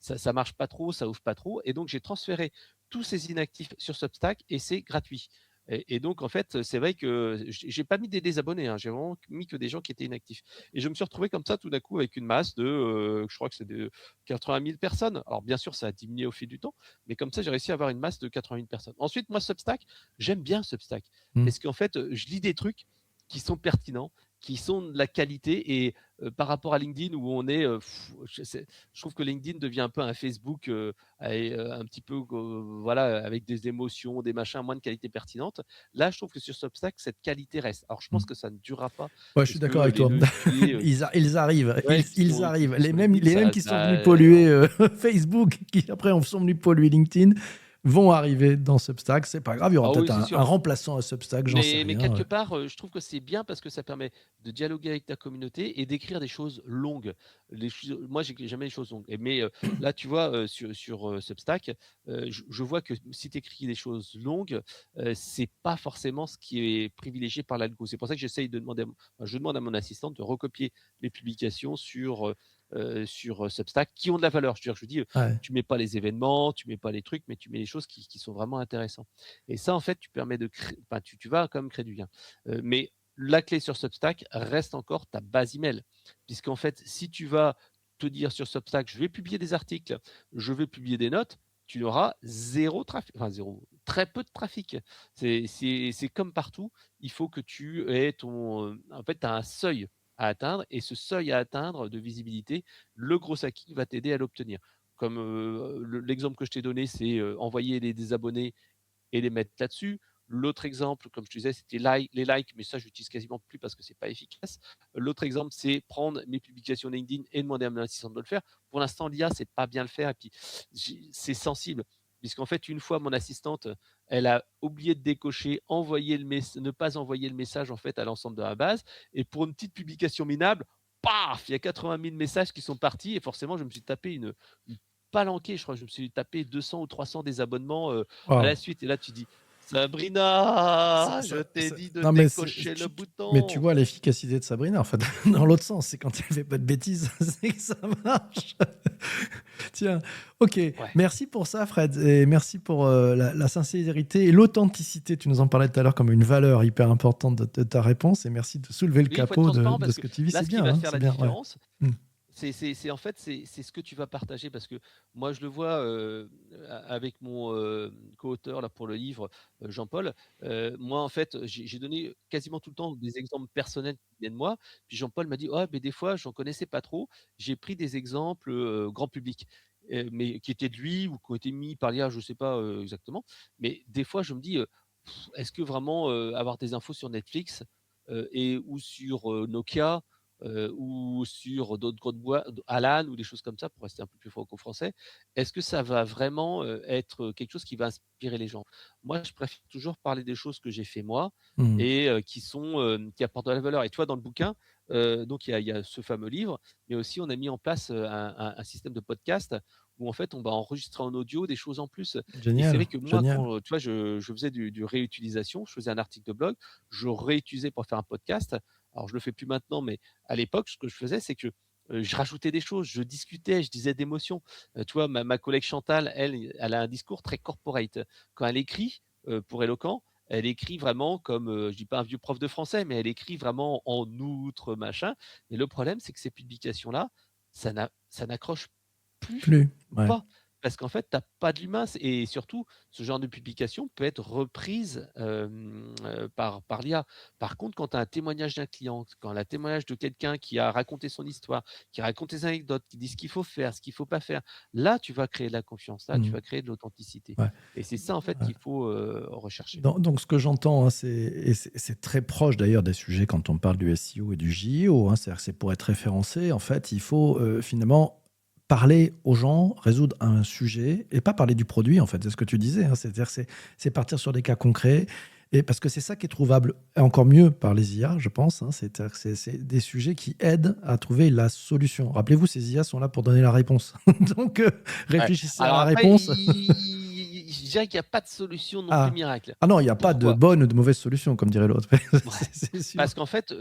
ça marche pas trop, ça ouvre pas trop». Et donc j'ai transféré tous ces inactifs sur Substack et c'est gratuit. Et donc en fait, c'est vrai que j'ai pas mis des désabonnés, hein, j'ai vraiment mis que des gens qui étaient inactifs. Et je me suis retrouvé comme ça tout d'un coup avec une masse de, je crois que c'est de 80 000 personnes. Alors bien sûr, ça a diminué au fil du temps, mais comme ça, j'ai réussi à avoir une masse de 80 000 personnes. Ensuite, moi, Substack, j'aime bien Substack Hmm. parce qu'en fait, je lis des trucs qui sont pertinents, qui sont de la qualité. Et par rapport à LinkedIn où on est, je trouve que LinkedIn devient un peu un Facebook, un petit peu, voilà, avec des émotions, des machins, moins de qualité pertinente. Là, je trouve que sur Substack, cette qualité reste. Alors je Hmm. pense que ça ne durera pas Ouais, je suis parce d'accord que avec les toi. leviers, Ils arrivent, ouais, qui ils sont arrivent. sur LinkedIn, Les mêmes ça qui sont venus ça polluer Facebook, qui après sont venus polluer LinkedIn, vont arriver dans Substack. C'est pas grave, il y aura ah oui, peut-être c'est un sûr. remplaçant à Substack, j'en sais Mais rien. quelque Ouais. part, je trouve que c'est bien parce que ça permet de dialoguer avec ta communauté et d'écrire des choses longues. Moi, j'écris jamais des choses longues. Mais là, tu vois, sur Substack, je vois que si tu écris des choses longues, c'est pas forcément ce qui est privilégié par l'algo. C'est pour ça que j'essaye de demander enfin, je demande à mon assistante de recopier mes publications sur Substack qui ont de la valeur. Je veux dire, je lui dis, Ouais. «Tu mets pas les événements, tu mets pas les trucs, mais tu mets les choses qui sont vraiment intéressantes». Et ça, en fait, tu permets de créer, enfin, tu vas quand même créer du lien. Mais la clé sur Substack reste encore ta base email. Puisqu'en fait, si tu vas te dire sur Substack, je vais publier des articles, je vais publier des notes, tu auras zéro trafic, enfin zéro, très peu de trafic. C'est comme partout, il faut que tu aies en fait, tu as un seuil à atteindre et ce seuil à atteindre de visibilité, le gros hacking va t'aider à l'obtenir. Comme l'exemple que je t'ai donné, c'est envoyer des abonnés et les mettre là-dessus. L'autre exemple, comme je te disais, c'était les likes, mais ça, j'utilise quasiment plus parce que c'est pas efficace. L'autre exemple, c'est prendre mes publications LinkedIn et demander à mon assistant de le faire. Pour l'instant, l'IA, c'est pas bien le faire et puis c'est sensible. puisqu'en fait, une fois, mon assistante, elle a oublié de décocher, ne pas envoyer le message, en fait, à l'ensemble de la base et pour une petite publication minable, paf! Il y a 80 000 messages qui sont partis et forcément, je me suis tapé une palanquée. Je crois que je me suis tapé 200 ou 300 désabonnements, à Waouh. la suite et là, tu dis: Ça- «Sabrina, je ça- t'ai dit de Non, mais, décocher le mais tu bouton!» vois l'efficacité de Sabrina, en fait, dans l'autre sens. C'est quand elle fait pas de bêtises, c'est que ça marche. Tiens, ok. Ouais. Merci pour ça, Fred. Et merci pour la sincérité et l'authenticité. Tu nous en parlais tout à l'heure comme une valeur hyper importante de ta réponse. Et merci de soulever le Oui, il faut être capot transparent de parce ce que que tu vis. là, C'est ce qui bien, va hein, faire c'est la bien, ouais. différence, Mm. c'est en fait, c'est ce que tu vas partager parce que moi, je le vois, avec mon, co-auteur là pour le livre, Jean-Paul. Moi, en fait, j'ai donné quasiment tout le temps des exemples personnels qui viennent de moi. Puis Jean-Paul m'a dit: «Oh, mais des fois, j'en connaissais pas trop». J'ai pris des exemples, grand public, mais qui étaient de lui ou qui ont été mis par l'IA, je sais pas, exactement. Mais des fois, je me dis, est-ce que vraiment, avoir des infos sur Netflix, ou sur, Nokia, ou sur d'autres grosses boîtes, Alan ou des choses comme ça, pour rester un peu plus franco-français, est-ce que ça va vraiment, être quelque chose qui va inspirer les gens? Moi, je préfère toujours parler des choses que j'ai fait moi Mm. et qui apportent de la valeur et toi, dans le bouquin, donc il y a ce fameux livre, mais aussi on a mis en place, un système de podcast où en fait on va enregistrer en audio des choses en plus et c'est Génial, vrai que moi génial. quand, tu vois, je faisais du réutilisation, je faisais un article de blog, je réutilisais pour faire un podcast. Alors je le fais plus maintenant, mais à l'époque, ce que je faisais, c'est que, je rajoutais des choses, je discutais, je disais d'émotions. Tu vois, ma collègue Chantal, elle a un discours très corporate. Quand elle écrit, pour Éloquent, elle écrit vraiment comme, je dis pas un vieux prof de français, mais elle écrit vraiment en outre, machin. Mais le problème, c'est que ces publications-là, ça n'accroche plus Plus, ou ouais. pas. Parce qu'en fait, tu as pas de l'humain et surtout, ce genre de publication peut être reprise, par l'IA. Par contre, quand tu as un témoignage d'un client, quand un témoignage de quelqu'un qui a raconté son histoire, qui raconte des anecdotes, qui dit ce qu'il faut faire, ce qu'il faut pas faire, là, tu vas créer de la confiance, là, tu Mm. vas créer de l'authenticité Ouais. et c'est ça, en fait, Ouais. qu'il faut, rechercher. Donc, ce que j'entends, hein, c'est très proche d'ailleurs des sujets quand on parle du SEO et du JEO. Hein, c'est-à-dire que c'est pour être référencé, en fait, il faut finalement parler aux gens, résoudre un sujet et pas parler du produit, en fait. C'est ce que tu disais. Hein, c'est-à-dire que c'est partir sur des cas concrets. Et parce que c'est ça qui est trouvable encore mieux par les IA, je pense. Hein, c'est-à-dire que c'est des sujets qui aident à trouver la solution. Rappelez-vous, ces IA sont là pour donner la réponse. Donc, Ouais. réfléchissez à Alors la après, réponse. je dirais qu'il y a pas de solution non plus Ah, miracle. ah non, il n'y a pas de Pourquoi? bonne ou de mauvaise solution, comme dirait l'autre. Ouais. C'est sûr. Parce qu'en fait,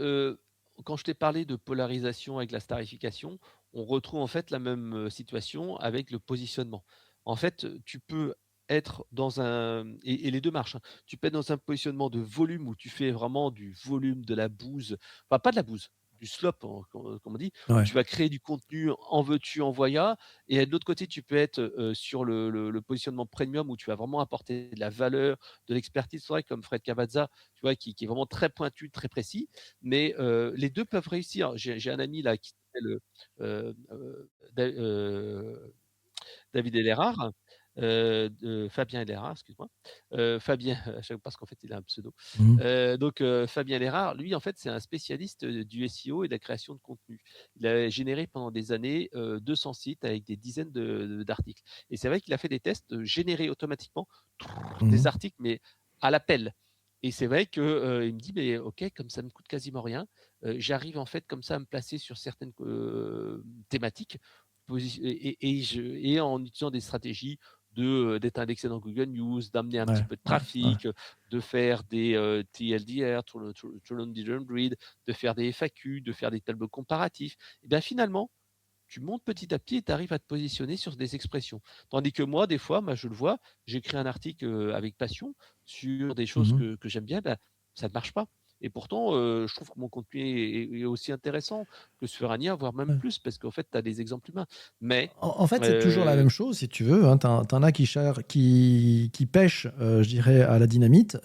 quand je t'ai parlé de polarisation avec la starification, on retrouve en fait la même, situation avec le positionnement. En fait, tu peux être dans un et les 2 marchent, hein. Tu peux être dans un positionnement de volume où tu fais vraiment du volume, de la bouse, enfin pas de la bouse, du slop, comme on dit, où Ouais. tu vas créer du contenu en veux-tu, en voilà et de l'autre côté, tu peux être, sur le positionnement premium où tu vas vraiment apporter de la valeur, de l'expertise. C'est vrai comme Fred Cavazza, tu vois, qui est vraiment très pointu, très précis. Mais les 2 peuvent réussir. J'ai un ami là qui s'appelle, heu heu, Da David Ellerard, de Fabien Ellerard, excuse-moi. Fabien, à chaque parce qu'en fait, il a un pseudo. Mmh. Fabien Ellerard, lui, en fait, c'est un spécialiste, du SEO et de la création de contenu. Il a généré pendant des années, 200 sites avec des dizaines d'articles et c'est vrai qu'il a fait des tests, de générer automatiquement Mmh. des articles, mais à l'appel et c'est vrai que, il me dit: «Mais OK, comme ça me coûte quasiment rien, j'arrive en fait comme ça à me placer sur certaines, thématiques et en utilisant des stratégies d'être indexé dans Google News, d'amener un petit Ouais, peu de ouais, ouais. trafic, de faire des, TLDR, Turn on Didn't Read, de faire des FAQ, de faire des tableaux comparatifs et bien finalement, tu montes petit à petit et tu arrives à te positionner sur des expressions. Tandis que moi, des fois, moi, je le vois, j'écris un article, avec passion sur des choses Mmh. que j'aime bien, bah, ça ne marche pas et pourtant, je trouve que mon contenu est aussi intéressant que sur un IA, voire même Ouais. plus parce qu'en fait, tu as des exemples humains. Mais, En fait, c'est toujours la heu même chose, si tu veux, hein. Tu en as qui pêchent, je dirais, à la dynamite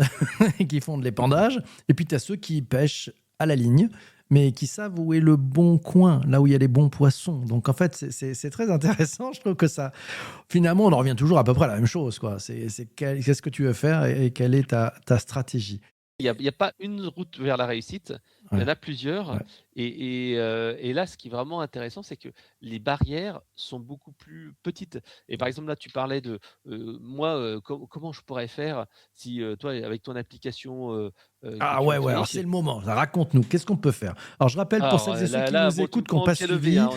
et qui font de l'épandage et puis tu as ceux qui pêchent à la ligne, mais qui savent où est le bon coin, là où il y a les bons poissons. Donc en fait, c'est très intéressant. Je trouve que ça finalement, on en revient toujours à peu près à la même chose, quoi. Qu'est-ce que tu veux faire et quelle est ta stratégie? il y a pas une route vers la réussite, Il y Ouais, en a plusieurs ouais. et là, ce qui est vraiment intéressant, c'est que les barrières sont beaucoup plus petites et par exemple, là, tu parlais de, moi, comment je pourrais faire si, toi, avec ton application, que Ah tu ouais, ouais, utilises alors c'est le moment. Raconte-nous, qu'est-ce qu'on peut faire? Alors je rappelle pour alors, celles et ceux qui là, nous bon, tu me écoutent, qui n'ont prends au pas pied levé, suivi, hein,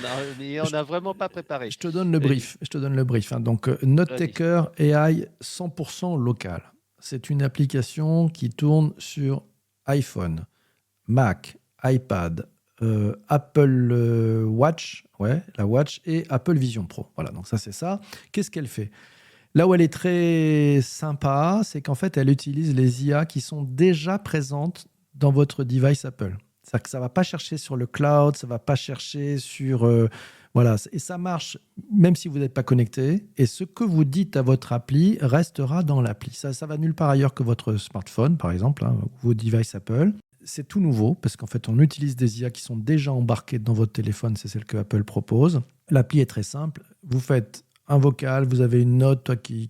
on je n'a vraiment pas préparé. je te donne le Et brief. Je te donne le brief, hein. Donc, vas-y. NoteTaker AI 100% local. C'est une application qui tourne sur iPhone, Mac, iPad, Apple Watch, ouais, la Watch et Apple Vision Pro. Voilà, donc ça c'est ça. Qu'est-ce qu'elle fait? Là où elle est très sympa, c'est qu'en fait, elle utilise les IA qui sont déjà présentes dans votre device Apple. C'est-à-dire que ça ne va pas chercher sur le cloud, ça ne va pas chercher sur... voilà, et ça marche même si vous n'êtes pas connecté. Et ce que vous dites à votre appli restera dans l'appli. Ça va nulle part ailleurs que votre smartphone, par exemple, hein, vos devices Apple. C'est tout nouveau parce qu'en fait, on utilise des IA qui sont déjà embarquées dans votre téléphone. C'est celle que Apple propose. L'appli est très simple. Vous faites un vocal, vous avez une note toi, qui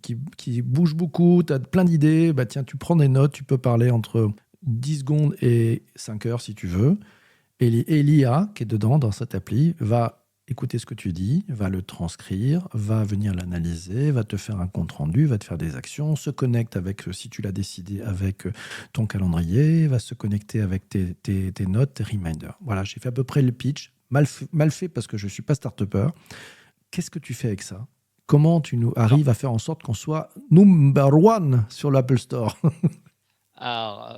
bouge beaucoup, tu as plein d'idées. Bah, tiens, tu prends des notes, tu peux parler entre 10 secondes et 5 heures si tu veux. Et l'IA qui est dedans, dans cette appli, va écouter ce que tu dis, va le transcrire, va venir l'analyser, va te faire un compte-rendu, va te faire des actions, se connecte avec, si tu l'as décidé, avec ton calendrier, va se connecter avec tes notes, tes reminders. Voilà, j'ai fait à peu près le pitch. Mal fait parce que je ne suis pas start. Qu'est-ce que tu fais avec ça? Comment tu nous Alors arrives à faire en sorte qu'on soit number one sur l'Apple Store?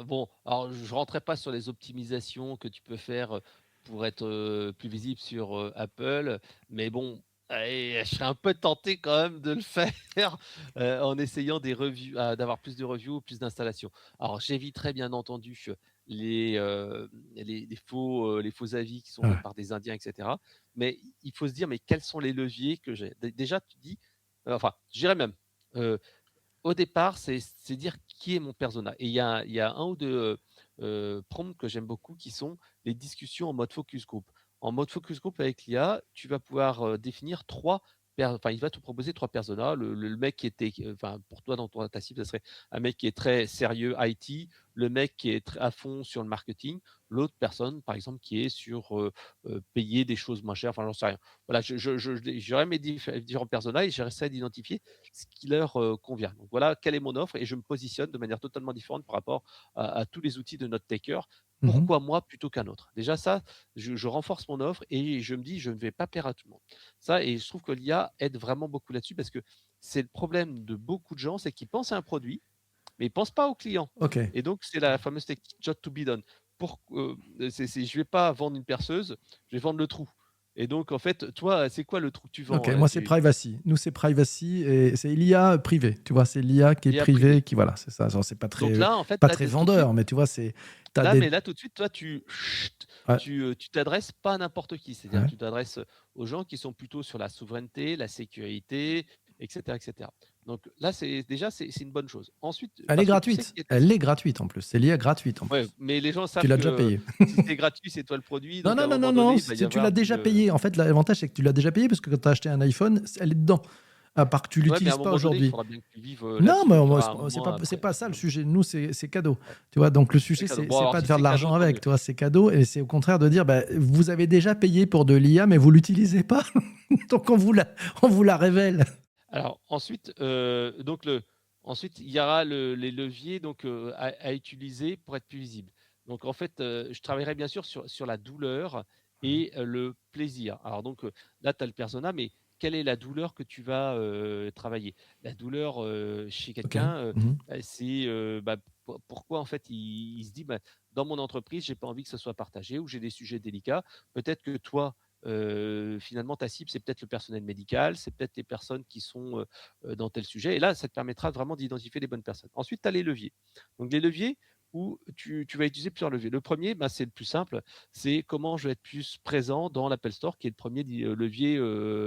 bon, alors je rentrerai pas sur les optimisations que tu peux faire, pour être, plus visible sur, Apple, mais bon, allez, je serais un peu tenté quand même de le faire, en essayant d'avoir plus de reviews, plus d'installations. Alors j'éviterai bien entendu les, les faux avis qui sont faits Ouais. par des Indiens et cetera, mais il faut se dire: «Mais quels sont les leviers que j'ai?» Déjà tu dis, enfin, je dirais même, au départ, c'est dire qui est mon persona et il y a un ou 2 prompts que j'aime beaucoup qui sont les discussions en mode focus group. En mode focus group avec l'IA, tu vas pouvoir, définir 3 enfin, il va te proposer 3 personas. Le mec qui était enfin, pour toi, dans ta cible, ça serait un mec qui est très sérieux IT, le mec qui est à fond sur le marketing, l'autre personne, par exemple, qui est sur, payer des choses moins chères, enfin, j'en sais rien. Voilà, j'aurais mes différents personas et j'essaie d'identifier ce qui leur, convient. Donc voilà, quelle est mon offre et je me positionne de manière totalement différente par rapport à tous les outils de NoteTaker. Mhm. Pourquoi moi plutôt qu'un autre? Déjà ça, je renforce mon offre et je me dis: «Je ne vais pas plaire à tout le monde». Ça et je trouve que l'IA aide vraiment beaucoup là-dessus parce que c'est le problème de beaucoup de gens, c'est qu'ils pensent à un produit, mais ils pensent pas au client Ok. et donc c'est la fameuse technique job to be done. Je vais pas vendre une perceuse, je vais vendre le trou et donc en fait, toi, c'est quoi le trou que tu Ok, vends, moi c'est privacy. Nous c'est privacy et c'est l'IA privée. Tu vois, c'est l'IA qui est l'IA privée. privée, qui voilà, c'est ça. Genre, c'est Donc là, en fait, pas là, très tout de suite vendeur, mais tu vois, c'est t'as là, des mais là, tout de suite, toi, ouais, tu t'adresses pas à n'importe qui. C'est-à-dire que ouais. tu t'adresses aux gens qui sont plutôt sur la souveraineté, la sécurité et cetera et cetera. Donc là, c'est une bonne chose. Ensuite, parce que tu sais qu'il y a des Elle est gratuite en plus. C'est l'IA gratuite en ouais, plus. mais les gens Tu savent l'as déjà que payé. si c'est gratuit, c'est toi le produit, Non, donc à non, un non, non, moment non, donné, il va y tu l'as avoir déjà du payé. En fait, l'avantage, c'est que tu l'as déjà payé parce que quand tu as acheté un iPhone, elle est dedans. À part que tu ouais, mais à un l'utilises pas moment donné, il aujourd'hui. faudra bien que tu vives, Non, là-dessus. mais Il y moi, aura un moment c'est après. pas ça le sujet. Nous, c'est cadeau. Tu vois, donc le C'est sujet, cadeau. Bon, c'est alors pas de si faire c'est de l'argent cadeau, tant avec. mieux. Tu vois, c'est cadeau et c'est au contraire de dire, bah, vous avez déjà payé pour de l'IA, mais vous l'utilisez pas. Donc on vous la révèle. Alors ensuite, ensuite il y aura les leviers donc, à utiliser pour être plus visible. Donc en fait, je travaillerai bien sûr sur la douleur Ouais. et le plaisir. Alors donc, là tu as le persona, mais quelle est la douleur que tu vas, travailler? La douleur, chez Ok. quelqu'un, Mhm. c'est, bah, pourquoi en fait il se dit: «Bah, dans mon entreprise, j'ai pas envie que ce soit partagé ou j'ai des sujets délicats». Peut-être que toi, finalement, ta cible, c'est peut-être le personnel médical, c'est peut-être les personnes qui sont, dans tel sujet et là, ça te permettra vraiment d'identifier les bonnes personnes. Ensuite, tu as les leviers. Donc les leviers où tu vas utiliser plusieurs leviers. Le premier, bah, c'est le plus simple, c'est comment je vais être plus présent dans l'Apple Store qui est le premier levier,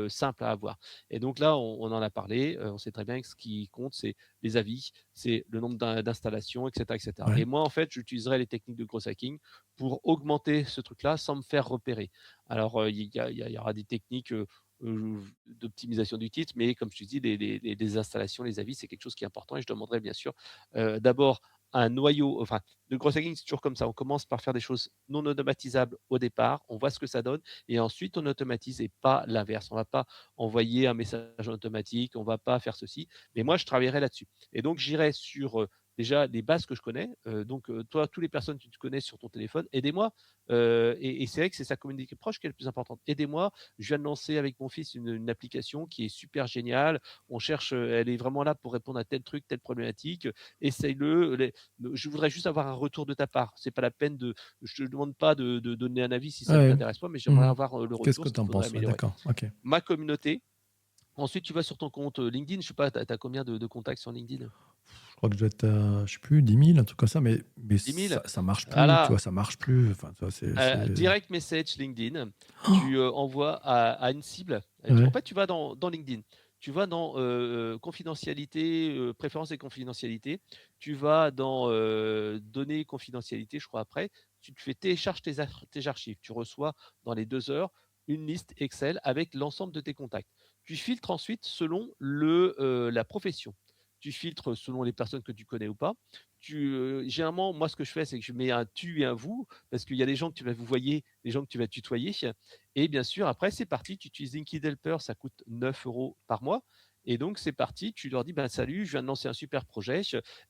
simple à avoir et donc là, on en a parlé, on sait très bien que ce qui compte, c'est les avis, c'est le nombre d'installations et cetera et cetera Ouais. et moi, en fait, j'utiliserai les techniques de growth hacking pour augmenter ce truc-là sans me faire repérer. Alors, il y aura des techniques, d'optimisation du titre, mais comme je te dis, les installations, les avis, c'est quelque chose qui est important et je demanderai bien sûr, d'abord un noyau, enfin, le growth hacking, c'est toujours comme ça. On commence par faire des choses non automatisables au départ, on voit ce que ça donne et ensuite on automatise et pas l'inverse. On va pas envoyer un message automatique, on va pas faire ceci. Mais moi, je travaillerai là-dessus et donc j'irai sur, déjà les bases que je connais, donc toi, toutes les personnes que tu connais sur ton téléphone, aidez-moi, et c'est vrai que c'est sa communauté proche qui est le plus importante. Aidez-moi, je viens de lancer avec mon fils une application qui est super géniale. On cherche, elle est vraiment là pour répondre à tel truc, telle problématique, essaye-le. Je voudrais juste avoir un retour de ta part. C'est pas la peine de je te demande pas de donner un avis si ça ne Ouais. t'intéresse pas, mais j'aimerais Mhm. avoir, le Qu'est-ce retour, que ce tu qu'il en faudrait penses? Ouais, améliorer. d'accord. Ok. Ma communauté, ensuite tu vas sur ton compte, LinkedIn, je sais pas, tu as combien de contacts sur LinkedIn? Je crois que je dois être à, je sais plus, 10 000, un truc comme ça, mais 10 000? ça marche plus, tu Voilà. vois, ça marche plus. Enfin, tu vois, Direct message LinkedIn, Oh. tu, envoies à une cible. En Ouais, fait, tu vas dans LinkedIn, tu vas dans, confidentialité, préférences et confidentialité, tu vas dans, données confidentialité, je crois après, tu te fais télécharge tes archives. Tu reçois dans les 2 heures une liste Excel avec l'ensemble de tes contacts. Tu filtres ensuite selon la profession. Tu filtres selon les personnes que tu connais ou pas. Généralement, moi, ce que je fais, c'est que je mets un tu et un vous parce qu'il y a des gens que tu vas vous voyer, des gens que tu vas tutoyer. Et bien sûr, après, c'est parti. Tu utilises LinkedIn Helper, ça coûte 9 € par mois. Et donc, c'est parti. Tu leur dis, ben, salut, je viens de lancer un super projet.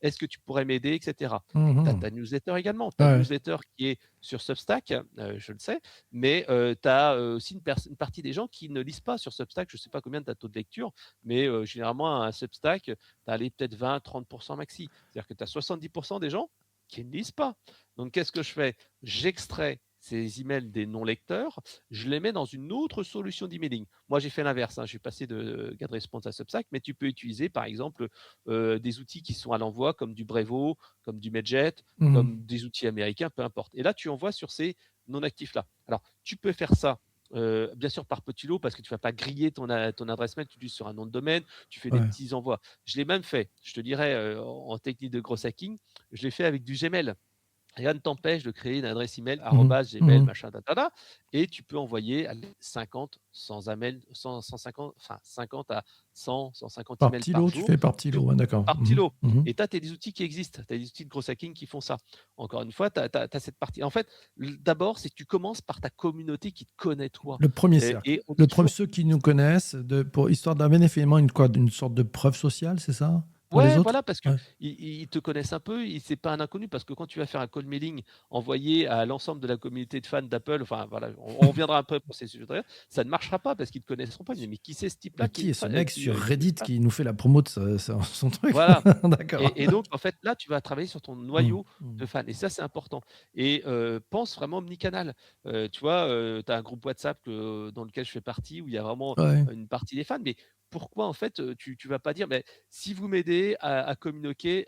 Est-ce que tu pourrais m'aider, etc. Tu as mhm. ta newsletter également. Tu as une Ouais, newsletter qui est sur Substack, je le sais, mais tu as aussi une partie des gens qui ne lisent pas sur Substack. Je ne sais pas combien tu as taux de lecture, mais généralement, un Substack, tu as allé peut-être 20-30% maxi. C'est-à-dire que tu as 70% des gens qui ne lisent pas. Donc, qu'est-ce que je fais? J'extrais ces emails des non-lecteurs, je les mets dans une autre solution d'emailing. Moi, j'ai fait l'inverse, hein, je suis passé de GetResponse à Substack, mais tu peux utiliser, par exemple, des outils qui sont à l'envoi, comme du Brevo, comme du Medjet, mhm. comme des outils américains, peu importe. Et là, tu envoies sur ces non-actifs-là. Alors, tu peux faire ça, bien sûr, par petit lot, parce que tu ne vas pas griller ton adresse mail, tu utilises sur un nom de domaine, tu fais des Ouais. petits envois. Je l'ai même fait, je te dirais, en technique de gros hacking, je l'ai fait avec du Gmail. Rien ne t'empêche de créer une adresse email Mhm. @gmail Mhm. machin tatata et tu peux envoyer allez 50 100 emails 150 enfin 50 à 100-150 Par emails petit par lot, tu jour fais par petit sur lot, ouais, d'accord. par petit Mhm. lot Mhm. et tu as des outils qui existent. Tu as des outils de gros hacking qui font ça. Encore une fois, tu as cette partie. En fait, d'abord, c'est que tu commences par ta communauté qui te connaît toi Le premier et cercle. on dit Le premier, toujours ceux qui nous connaissent, pour histoire d'amener effectivement une sorte de preuve sociale, c'est ça? Pour les ouais, autres? voilà, parce que Ouais. ils te connaissent un peu, c'est pas un inconnu parce que quand tu vas faire un cold mailing envoyé à l'ensemble de la communauté de fans d'Apple, enfin voilà, on reviendra un peu pour ces sujets derrière, ça ne marchera pas parce qu'ils ne te connaîtront pas. Ils disent: «Mais qui c'est ce type-là Mais qui qui me est ce fa mec qui, sur qui me Reddit parle?» qui nous fait la promo de son truc? Voilà. D'accord. Et donc en fait, là, tu vas travailler sur ton Mhm. noyau de Mhm. fans et ça, c'est important et pense vraiment omnicanal. Tu vois, tu as un groupe WhatsApp dans lequel je fais partie où il y a vraiment Ouais, une partie des fans, mais pourquoi en fait, tu vas pas dire: «Beh, si vous m'aidez à ouais.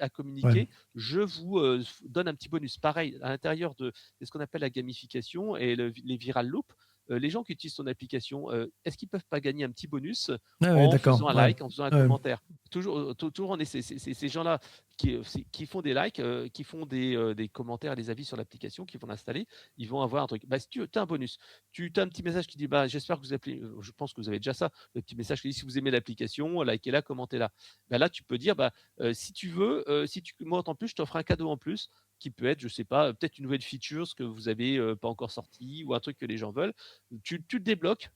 communiquer, je vous, donne un petit bonus». Pareil, à l'intérieur de ce qu'on appelle la gamification et les viral loops, les gens qui utilisent ton application, est-ce qu'ils peuvent pas gagner un petit bonus Ouais, ouais, en d'accord. faisant un Ouais. like, en faisant un Ouais. commentaire? Toujours on est ces gens-là qui font des likes, qui font des commentaires et des avis sur l'application, qui vont l'installer, ils vont avoir un truc. Bah, si tu as un bonus, tu as un petit message qui dit bah, j'espère que vous appelez, je pense que vous avez déjà ça, le petit message qui dit si vous aimez l'application, likez-la, commentez-la. Bah, là, tu peux dire bah, si tu veux, si tu montes en plus, je t'offre un cadeau en plus qui peut être, je sais pas, peut-être une nouvelle feature que vous avez pas encore sorti ou un truc que les gens veulent. Tu débloques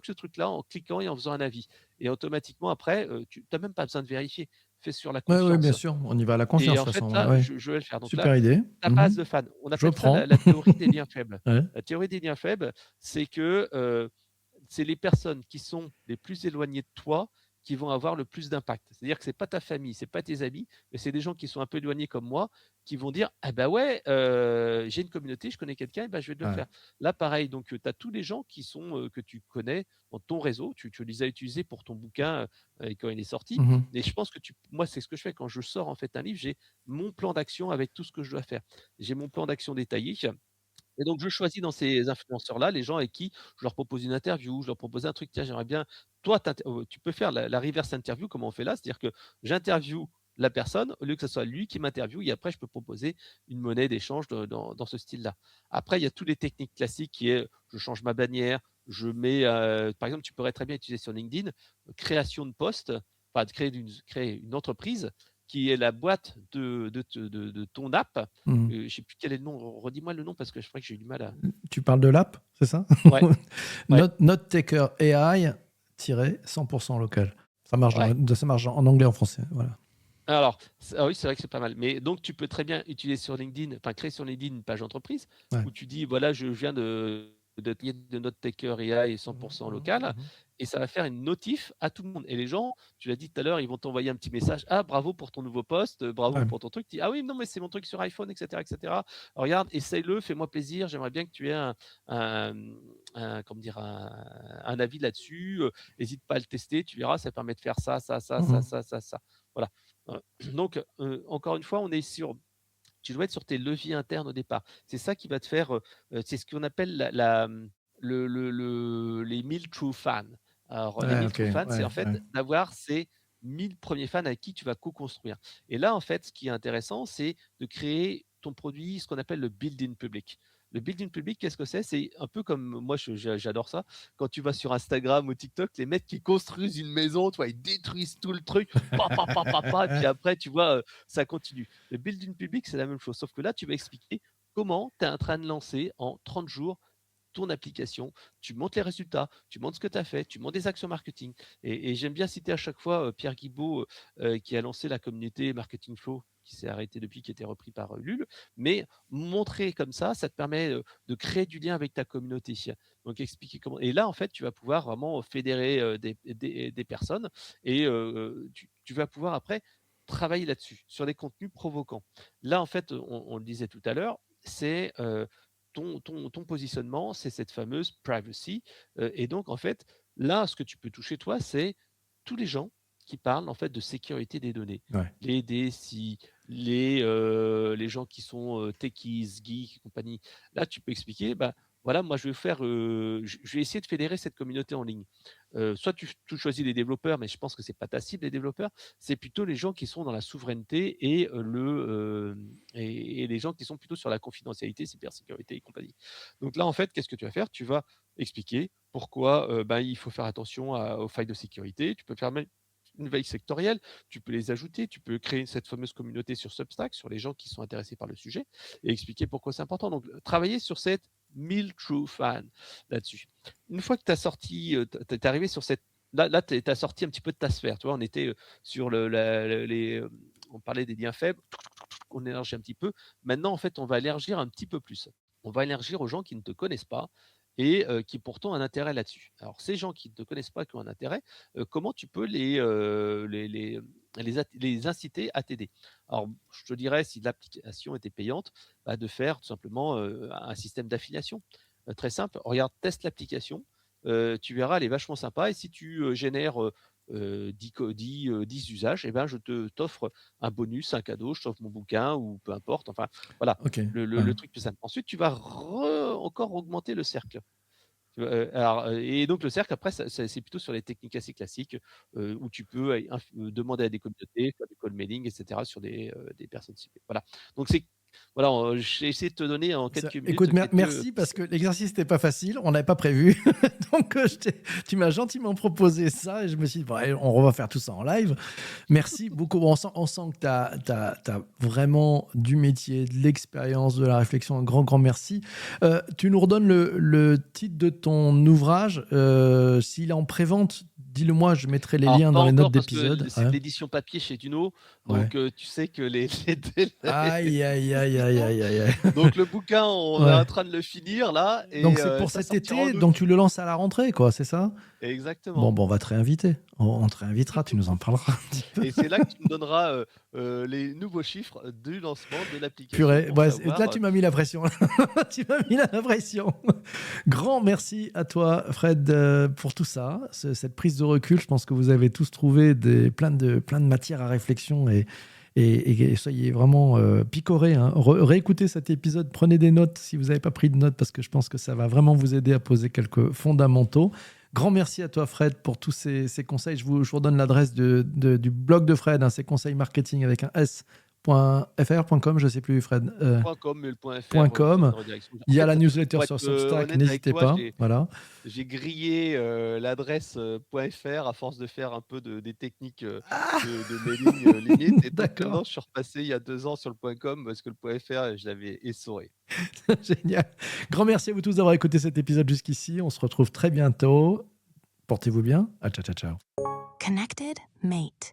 ce truc-là en cliquant et en faisant un avis. Et automatiquement, après, tu n'as même pas besoin de vérifier. Fais sur la Ouais, ouais, bien confiance. sûr. On y va à la Et confiance, de en toute fait, façon. Ouais, là, ouais. je vais le faire. Donc là, Super idée. ta base Mhm. de fans, on Je appelle ça prends. la théorie des liens faibles. Ouais. La théorie des liens faibles, c'est que c'est les personnes qui sont les plus éloignées de toi qui vont avoir le plus d'impact. C'est-à-dire que c'est pas ta famille, c'est pas tes amis, mais c'est des gens qui sont un peu éloignés comme moi qui vont dire ah bah ouais, j'ai une communauté, je connais quelqu'un, et ben je vais te le Ouais. faire. Là pareil, donc tu as tous les gens qui sont que tu connais dans ton réseau, tu les as utilisés pour ton bouquin quand il est sorti. Mhm. Et je pense que moi c'est ce que je fais quand je sors en fait un livre, j'ai mon plan d'action avec tout ce que je dois faire. J'ai mon plan d'action détaillé. Et donc je choisis dans ces influenceurs-là, les gens avec qui je leur propose une interview, je leur propose un truc: «Tiens, j'aimerais bien» toi tu peux faire la reverse interview comme on fait là, c'est-à-dire que j'interviewe la personne au lieu que ce soit lui qui m'interviewe et après je peux proposer une monnaie d'échange dans ce style-là. Après, il y a toutes les techniques classiques qui est, je change ma bannière, je mets, par exemple, tu pourrais très bien utiliser sur LinkedIn, création de post, enfin de créer une entreprise qui est la boîte de ton app. Mhm. Je ne sais plus quel est le nom. Redis-moi le nom parce que je crois que j'ai eu du mal à. Tu parles de l'app, c'est ça? Ouais, ouais, Note Taker AI 100% local. Ça marche, ouais. ça marche en anglais, en français. Voilà. Alors, oui, c'est vrai que c'est pas mal. Mais donc, tu peux très bien utiliser sur LinkedIn, enfin, créer sur LinkedIn une page entreprise Ouais. où tu dis, voilà, je viens de Note Taker AI 100% local, et ça va faire une notif à tout le monde. Et les gens, tu l'as dit tout à l'heure, ils vont t'envoyer un petit message. Ah, bravo pour ton nouveau poste, bravo Ouais. pour ton truc. Tu dis, ah oui, non, mais c'est mon truc sur iPhone, etc., etc. Alors, regarde, essaye-le, fais-moi plaisir. J'aimerais bien que tu aies un, comment dire, un avis là-dessus. N'hésite pas à le tester. Tu verras, ça permet de faire ça, ça, ça, ça, Mhm. ça, ça, ça. Voilà. Donc, encore une fois, tu dois être sur tes leviers internes au départ. C'est ça qui va te faire, c'est ce qu'on appelle les 1000 true fans. Alors, les Ouais, 1000 ok. true fans, c'est Ouais, en fait ouais. d'avoir ces 1000 premiers fans avec qui tu vas co-construire. Et là, en fait, ce qui est intéressant, c'est de créer ton produit, ce qu'on appelle le build-in public. Le build-in public, qu'est-ce que c'est? C'est un peu comme moi, j'adore ça. Quand tu vas sur Instagram ou TikTok, les mecs qui construisent une maison, tu vois, ils détruisent tout le truc, pa, pa, pa, pa, pa, et puis après, tu vois, ça continue. Le build-in public, c'est la même chose. Sauf que là, tu vas expliquer comment tu es en train de lancer en 30 jours ton application, tu montres les résultats, tu montres ce que tu as fait, tu montres des actions marketing. Et j'aime bien citer à chaque fois Pierre Guibaud, qui a lancé la communauté Marketing Flow, qui s'est arrêté depuis, qui a été repris par Lul. Mais montrer comme ça te permet de créer du lien avec ta communauté. Donc expliquer comment. Et là, en fait, tu vas pouvoir vraiment fédérer des personnes, et tu vas pouvoir après travailler là-dessus, sur des contenus provocants. Là, en fait, on le disait tout à l'heure, c'est ton positionnement, c'est cette fameuse privacy. Et donc, en fait, là, ce que tu peux toucher, toi, c'est tous les gens qui parlent en fait de sécurité des données. Ouais. Les DSI, les gens qui sont techies, geeks et compagnie. Là, tu peux expliquer, bah, voilà, moi, je vais essayer de fédérer cette communauté en ligne. Soit tu choisis les développeurs, mais je pense que c'est pas ta cible, les développeurs. C'est plutôt les gens qui sont dans la souveraineté et les gens qui sont plutôt sur la confidentialité, cybersécurité et compagnie. Donc là, en fait, qu'est-ce que tu vas faire? Tu vas expliquer pourquoi il faut faire attention aux failles de sécurité. Tu peux faire même une veille sectorielle, tu peux les ajouter, tu peux créer cette fameuse communauté sur Substack, sur les gens qui sont intéressés par le sujet, et expliquer pourquoi c'est important. Donc, travailler sur cette 1000 true fans là-dessus. Une fois que tu as sorti, tu es arrivé sur cette. Là tu as sorti un petit peu de ta sphère. Tu vois, on était sur on parlait des liens faibles, on élargit un petit peu. Maintenant, en fait, on va élargir un petit peu plus. On va élargir aux gens qui ne te connaissent pas et qui pourtant ont un intérêt là-dessus. Alors, ces gens qui ne te connaissent pas, qui ont un intérêt, comment tu peux les inciter à t'aider? Alors, je te dirais, si l'application était payante, de faire tout simplement un système d'affiliation. Très simple, regarde, teste l'application, tu verras, elle est vachement sympa. Et si tu génères 10 usages, eh ben, t'offre un bonus, un cadeau, je t'offre mon bouquin ou peu importe. Enfin, voilà, Ok. le truc plus simple. Ensuite, tu vas encore augmenter le cercle. Et donc le cercle, après, c'est plutôt sur les techniques assez classiques où tu peux demander à des communautés, faire des call mailing, etc. sur des personnes ciblées. Voilà. Donc voilà, j'ai essayé de te donner en quelques minutes Écoute, merci parce que l'exercice n'était pas facile, on n'avait pas prévu. Donc, tu m'as gentiment proposé ça et je me suis dit, bon, allez, on va faire tout ça en live. Merci beaucoup. On sent que tu as vraiment du métier, de l'expérience, de la réflexion. Un grand, grand merci. Tu nous redonnes le titre de ton ouvrage. S'il est en prévente, dis-le moi, je mettrai les Alors, liens pas dans les encore notes parce que d'épisode. c'est de l'édition papier chez Duno, Ouais. donc tu sais que les délais. Aïe, aïe, aïe, aïe, aïe, aïe, aïe. Donc le bouquin, on est Ouais. en train de le finir là, et Donc c'est pour ça cet sortira en été, août. donc tu le lances à la rentrée, quoi, c'est ça? Bon, Exactement. bon, on va te réinviter. On te réinvitera, tu nous en parleras un petit peu. Et c'est là que tu me donneras les nouveaux chiffres du lancement de l'application Purée, pour ouais, là savoir. tu m'as mis la pression. Tu m'as mis la pression. Grand merci à toi, Fred, pour tout ça, cette prise de recul. Je pense que vous avez tous trouvé plein de matières à réflexion et soyez vraiment picorés. Hein. Réécoutez cet épisode, prenez des notes si vous n'avez pas pris de notes parce que je pense que ça va vraiment vous aider à poser quelques fondamentaux. Grand merci à toi, Fred, pour tous ces conseils. Je vous redonne l'adresse du blog de Fred, hein, c'est conseils marketing avec un S .fr, .com, je sais plus, Fred. .com, mais le .fr, c'est .com. une redirection. En Il y a fait, la newsletter pour sur être, Substack, honnête avec n'hésitez toi, pas. Voilà. j'ai grillé, l'adresse, .fr à force de faire un peu des techniques, de mailing, limite et donc D'accord. maintenant je suis repassé il y a 2 ans sur le .com parce que le .fr, je l'avais essoré. Génial. Grand merci à vous tous d'avoir écouté cet épisode jusqu'ici. On se retrouve très bientôt. Portez-vous bien. À ciao, ciao, ciao. Connected Mate.